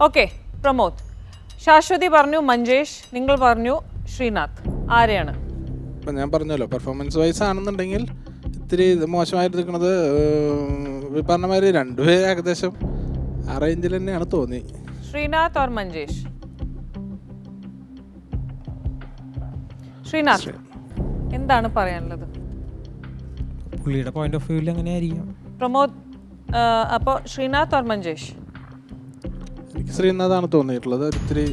ഓക്കെ പ്രമോദ്. ശാശ്വതി പറഞ്ഞു മഞ്ചേഷ്, നിങ്ങൾ പറഞ്ഞു ശ്രീനാഥ്. ആരെയാണ്? ഇപ്പം ഞാൻ പറഞ്ഞല്ലോ പെർഫോമൻസ് വൈസ് ആണെന്നുണ്ടെങ്കിൽ ഇത്തിരി മോശമായിട്ട് നിൽക്കുന്നത് പറഞ്ഞ മാതിരി 2 പേര് ഏകദേശം ആ റേഞ്ചിൽ തന്നെയാണ് തോന്നി. ശ്രീനാഥ് ഓർ മഞ്ചേഷ്? ശ്രീനാഥ്, എന്താണ് പറയാനുള്ളത്? പുള്ളിയുടെ പോയിന്റ് ഓഫ് വ്യൂവിൽ അങ്ങനെ ആയിരിക്കും. പ്രമോദ്, അപ്പോൾ ശ്രീനാഥ് ഓർ മഞ്ചേഷ്? എനിക്ക് ശ്രീനാഥാണ് തോന്നിയിട്ടുള്ളത്. ഒത്തിരി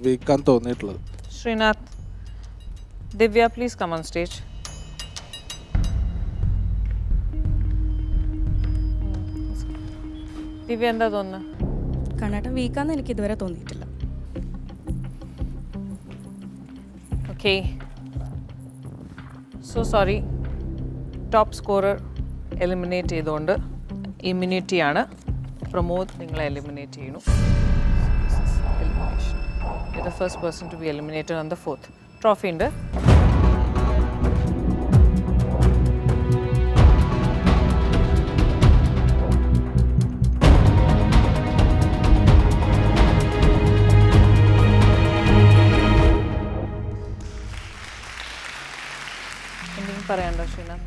വീക്കാണ് തോന്നിയിട്ടുള്ളത്. Srinath. Divya, please come on stage. Divya, എന്താ തോന്നുന്നത്? കണ്ണേട്ടൻ വീക്കാന്ന് എനിക്ക് ഇതുവരെ തോന്നിയിട്ടില്ല. Okay, so sorry. Top scorer eliminate ചെയ്തുകൊണ്ട് ഇമ്മ്യൂണിറ്റിയാണ്. പ്രമോദ്, നിങ്ങളെ എലിമിനേറ്റ് ചെയ്യുന്നു. Elimination. The first person to be eliminated on the 4th. Trophy ഉണ്ട്. പറയാനുണ്ടോ ശ്രീനാഥ്?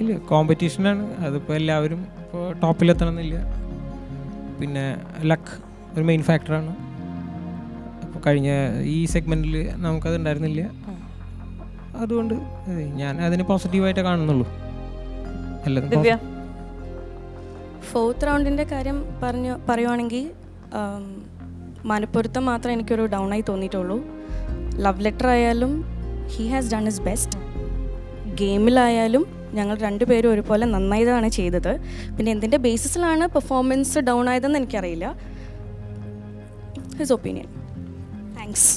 ഇല്ല, കോമ്പറ്റീഷനാണ്. അതിപ്പോൾ എല്ലാവരും ഇപ്പോൾ ടോപ്പിലെത്തണമെന്നില്ല. പിന്നെ ലക്ക് ഒരു മെയിൻ ഫാക്ടറാണ്. അപ്പോൾ കഴിഞ്ഞ ഈ സെഗ്മെൻറ്റിൽ നമുക്കത് ഉണ്ടായിരുന്നില്ല. അതുകൊണ്ട് ഞാൻ അതിന് പോസിറ്റീവായിട്ടേ കാണുന്നുള്ളൂ. എല്ലാവരും 4th റൗണ്ടിൻ്റെ കാര്യം പറയുവാണെങ്കിൽ മനപ്പൊരുത്തം മാത്രം എനിക്കൊരു ഡൗണായി തോന്നിയിട്ടുള്ളൂ. ലവ് ലെറ്റർ ആയാലും he has done his best. ഗെയിമിലായാലും ഞങ്ങൾ 2 പേരും ഒരുപോലെ നന്നായതാണ് ചെയ്തത്. പിന്നെ എന്തിൻ്റെ ബേസിസിലാണ് പെർഫോമൻസ് ഡൗൺ ആയതെന്ന് എനിക്കറിയില്ല. His opinion. Thanks.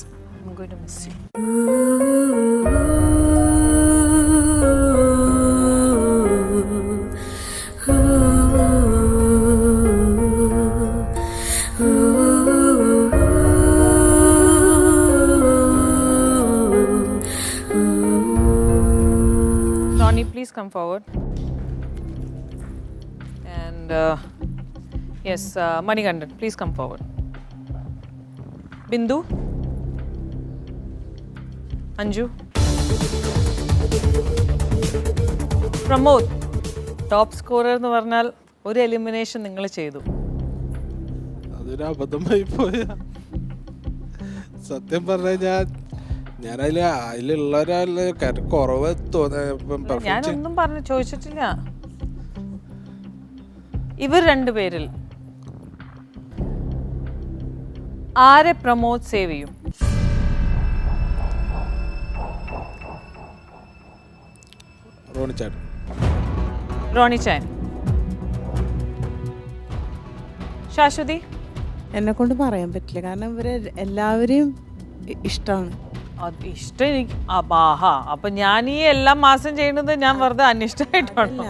please come forward. And yes, Manikandan, please come forward. Bindu. Anju. Pramod. Top scorer എന്ന് പറഞ്ഞാൽ ഒരു എലിമിനേഷൻ നിങ്ങൾ ചെയ്തു. അതൊരു അബദ്ധമായി പോയ. സത്യം പറഞ്ഞാൽ ഞാൻ അതിലുള്ള ഒരാള് കുറവ് ഞാനൊന്നും പറഞ്ഞു ചോദിച്ചിട്ടില്ല. ഇവർ രണ്ടുപേരിൽ ആരെ പ്രമോദ് സേവ് ചെയ്യും? റോണി ചാൻ. ശാശ്വതി. എന്നെ കൊണ്ട് പറയാൻ പറ്റില്ല, കാരണം ഇവരെ എല്ലാവരെയും ഇഷ്ടമാണ്. അത് ഇഷ്ടം എനിക്ക്. അപ്പൊ ഞാൻ ഈ എല്ലാ മാസം ചെയ്യുന്നത് ഞാൻ വെറുതെ അനിഷ്ടമായിട്ടാണ്.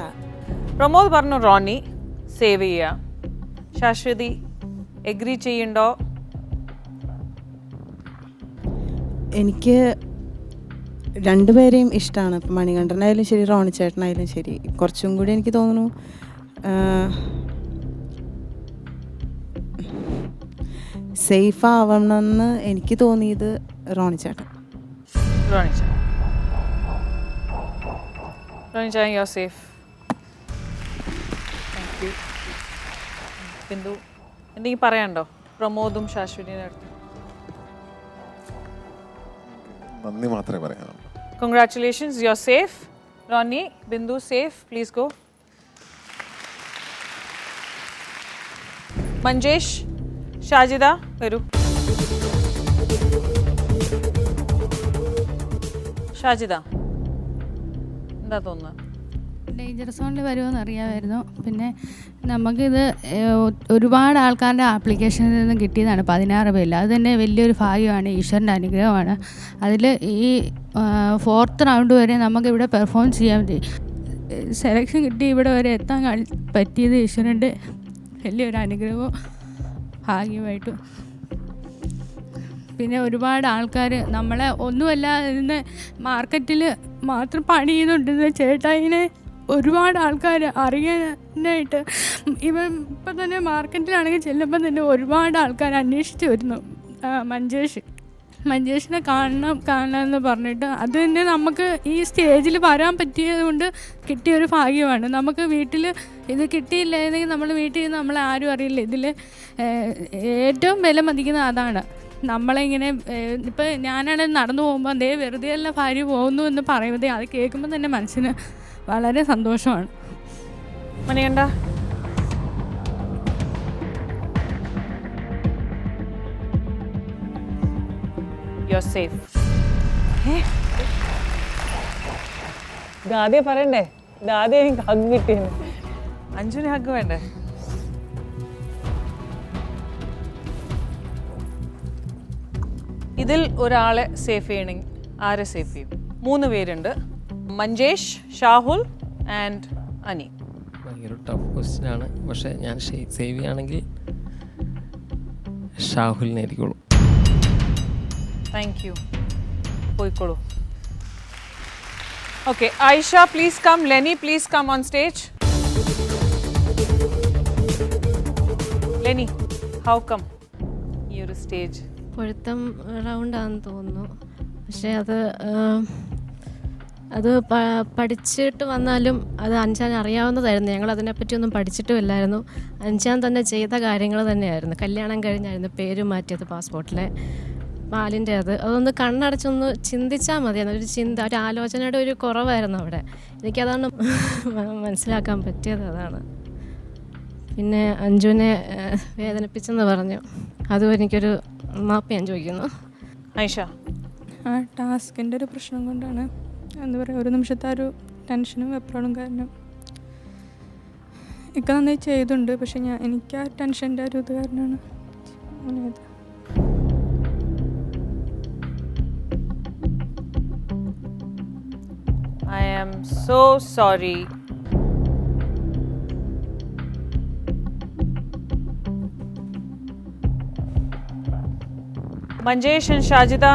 പ്രമോദ് പറഞ്ഞു റോണി സേവ് ചെയ്യാ. ശാശ്വതി എഗ്രി ചെയ്യണ്ടോ? എനിക്ക് രണ്ടുപേരെയും ഇഷ്ടമാണ്. ഇപ്പം മണികണ്ഠനായാലും ശരി, റോണി ചേട്ടനായാലും ശരി. കുറച്ചും കൂടി എനിക്ക് തോന്നുന്നു സേഫ് ആവണമെന്ന് എനിക്ക് തോന്നിയത് റോണി ചേട്ടൻ. റോണി ചാൻ. റോണി ചാൻ, you are safe. Thank you. Bindu, എന്തെങ്കിലും പറയാനുണ്ടോ പ്രമോദും ശാശ്വതിയുടെ അടുത്ത്? നന്ദി മാത്രമേ പറയാനുള്ളൂ. Congratulations, you're safe. Ronnie, Bindu, safe. Please go. Manjesh, Shajida, varu. Shajida, എന്താ തോന്നുന്നത്? ഡേഞ്ചർ സോണിൽ വരുമെന്ന് അറിയാമായിരുന്നു. പിന്നെ നമുക്കിത് ഒരുപാട് ആൾക്കാരുടെ ആപ്ലിക്കേഷനിൽ നിന്ന് കിട്ടിയതാണ് 16 പേരിൽ. അത് തന്നെ വലിയൊരു ഭാഗ്യമാണ്, ഈശ്വരൻ്റെ അനുഗ്രഹമാണ്. അതിൽ ഈ 4th റൗണ്ട് വരെ നമുക്കിവിടെ പെർഫോം ചെയ്യാൻ പറ്റി. സെലക്ഷൻ കിട്ടി ഇവിടെ വരെ എത്താൻ പറ്റിയത് ഈശ്വരൻ്റെ വലിയൊരു അനുഗ്രഹവും ഭാഗ്യമായിട്ടും. പിന്നെ ഒരുപാട് ആൾക്കാർ നമ്മളെ ഒന്നുമല്ല ഇന്ന് മാർക്കറ്റിൽ മാത്രം പണി ചെയ്തുകൊണ്ടിരുന്ന ചേട്ടായിനെ ഒരുപാട് ആൾക്കാർ അറിയാനായിട്ട് ഇവൻ ഇപ്പം തന്നെ മാർക്കറ്റിലാണെങ്കിൽ ചെല്ലുമ്പം തന്നെ ഒരുപാട് ആൾക്കാർ അന്വേഷിച്ച് വരുന്നു. മഞ്ചേഷിനെ കാണണമെന്ന് പറഞ്ഞിട്ട് അത് തന്നെ നമുക്ക് ഈ സ്റ്റേജിൽ വരാൻ പറ്റിയത് കൊണ്ട് കിട്ടിയൊരു ഭാഗ്യമാണ്. നമുക്ക് വീട്ടിൽ ഇത് കിട്ടിയില്ലായിരുന്നെങ്കിൽ നമ്മൾ വീട്ടിൽ നിന്ന് നമ്മളെ ആരും അറിയില്ല. ഇതിൽ ഏറ്റവും വില മതിക്കുന്നത് അതാണ്. നമ്മളിങ്ങനെ ഇപ്പം ഞാനാണെങ്കിൽ നടന്നു പോകുമ്പോൾ അതേ വെറുതെ അല്ല ഭാര്യ പോകുന്നു എന്ന് പറയുമ്പോൾ അത് കേൾക്കുമ്പോൾ തന്നെ മനസ്സിന് വളരെ സന്തോഷമാണ്. മണികണ്ഠ. You're safe. ഇതാദ്യം പറയണ്ടേ? ഇതാദ്യം എനിക്ക് ഹഗ് കിട്ടിയത്. അഞ്ജുന് ഹഗ് വേണ്ടേ? ഇതിൽ ഒരാളെ സേഫ് ചെയ്യണമെങ്കിൽ ആരെ സേഫ് ചെയ്യും? 3 പേരുണ്ട്. മഞ്ചേഷ്, ഷാഹുൽ ആൻഡ് അനി. ഭയങ്കര ടഫ് ക്വസ്റ്റ്യൻ ആണ്. പക്ഷേ ഞാൻ സേവ് ചെയ്യുകയാണെങ്കിൽ ഷാഹുലിനെ ആയിരിക്കുള്ളൂ. Thank you. പോയിക്കോളൂ. Okay, Ayesha please come. Leni please come on stage. Leni, how come ഈ ഒരു സ്റ്റേജ്? പൊരുത്തം റൗണ്ടാണെന്ന് തോന്നുന്നു. പക്ഷേ അത് പഠിച്ചിട്ട് വന്നാലും അത് അഞ്ചാൻ അറിയാവുന്നതായിരുന്നു. ഞങ്ങൾ അതിനെപ്പറ്റിയൊന്നും പഠിച്ചിട്ടുമില്ലായിരുന്നു. അഞ്ചാൻ തന്നെ ചെയ്ത കാര്യങ്ങൾ തന്നെയായിരുന്നു. കല്യാണം കഴിഞ്ഞായിരുന്നു പേര് മാറ്റിയത് പാസ്പോർട്ടിലെ പാലിൻ്റെ. അതൊന്ന് കണ്ണടച്ചൊന്ന് ചിന്തിച്ചാൽ മതിയായിരുന്നു. ഒരു ആലോചനയുടെ ഒരു കുറവായിരുന്നു അവിടെ. എനിക്കതാണ് മനസ്സിലാക്കാൻ പറ്റിയത്. അതാണ്. പിന്നെ അഞ്ജുവിനെ വേദനിപ്പിച്ചെന്ന് പറഞ്ഞു. അതും എനിക്കൊരു മാപ്പ് ഞാൻ ചോദിക്കുന്നു. ആയിഷ. ആ ടാസ്കിൻ്റെ ഒരു പ്രശ്നം കൊണ്ടാണ്, എന്താ പറയുക, ഒരു നിമിഷത്തെ ഒരു ടെൻഷനും വെപ്രാളും കാരണം ഇക്ക നന്നായി ചെയ്തുണ്ട്. പക്ഷെ എനിക്ക് ആ ടെൻഷൻ്റെ ഒരു ഇത് കാരണമാണ് അങ്ങനെയത്. I am so sorry. Manjesh and Shajida.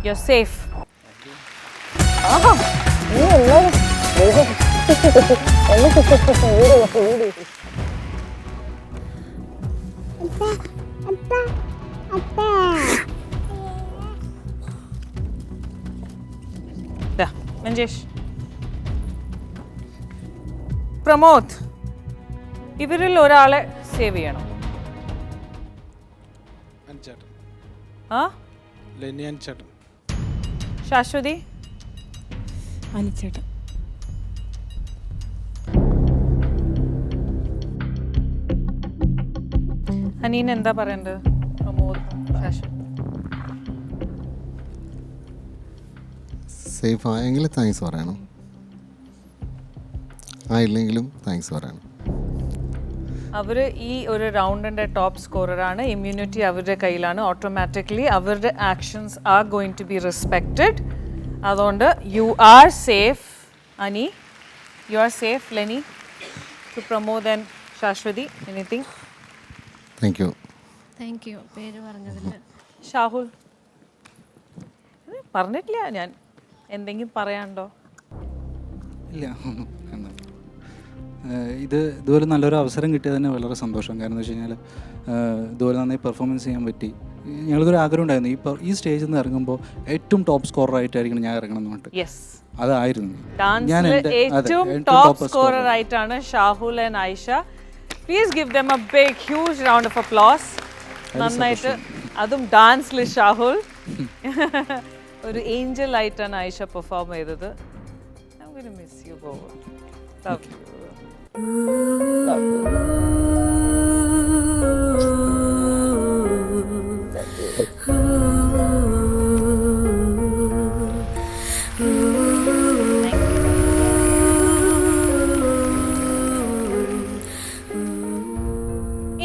You're safe. Manjesh, Pramod, ഇവരിൽ ഒരാളെ സേവ് ചെയ്യണം. ശാശ്വതി, അനിച്ചേട്ടൻ. അനീൻ എന്താ പറയേണ്ടത്? പ്രമോദ്, ശാശ്വതി. സേഫ് ആയെങ്കിൽ താങ്ക്സ് പറയണം, ആയില്ലെങ്കിലും താങ്ക്സ് പറയണം. അവർ ഈ ഒരു റൗണ്ടിൻ്റെ ടോപ്പ് സ്കോററാണ്. ഇമ്മ്യൂണിറ്റി അവരുടെ കയ്യിലാണ്. ഓട്ടോമാറ്റിക്കലി അവരുടെ actions are going to be respected. അതുകൊണ്ട് you are safe Ani, you are safe Leni. To Pramod and Shashwathi, anything? Thank you. Thank you പേര് പറഞ്ഞതിൽ. ഷാഹുൽ, പറഞ്ഞിട്ടില്ല ഞാൻ. എന്തെങ്കിലും പറയാനുണ്ടോ? ഇല്ല, ഇതുപോലെ നല്ലൊരു അവസരം കിട്ടിയത് തന്നെ വളരെ സന്തോഷം. കാരണം എന്ന് വെച്ച് കഴിഞ്ഞാൽ ഇതുപോലെ നന്നായി പെർഫോമൻസ് ചെയ്യാൻ പറ്റി. ഞങ്ങൾക്കൊരു ആഗ്രഹം ഉണ്ടായിരുന്നു, ഈ സ്റ്റേജിൽ നിന്ന് ഇറങ്ങുമ്പോൾ ഏറ്റവും ടോപ്പ് സ്കോറർ ആയിട്ടായിരിക്കണം ഞാൻ ഇറങ്ങണം എന്ന് പറഞ്ഞിട്ട്. അതായിരുന്നു ഏറ്റവും ടോപ്പ് സ്കോറർ ആയിട്ടാണ് Shahul and Ayesha. Please give them a big huge round of applause. നന്നായിട്ട്, അതും ഡാൻസിൽ ഷാഹുൽ ഒരു ഏഞ്ചൽ ആയിട്ടാണ് ആയിഷ പെർഫോം ചെയ്തത്. I'm going to miss you both. Love you. Love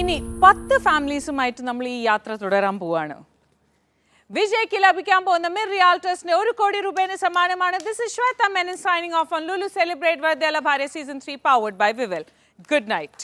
ഇനി 10 ഫാമിലീസുമായിട്ട് നമ്മൾ ഈ യാത്ര തുടരാൻ പോവാണ്. വിജയ്ക്ക് ലഭിക്കാൻ പോകുന്ന മിർ റിയാൽറ്റേഴ്സിന് 1 കോടി രൂപയുടെ സമ്മാനമാണ്. This is Shwetha Menon signing off on Lulu celebrate വർദ്ധല ഭാര്യ season 3 powered by Vivel. Good night.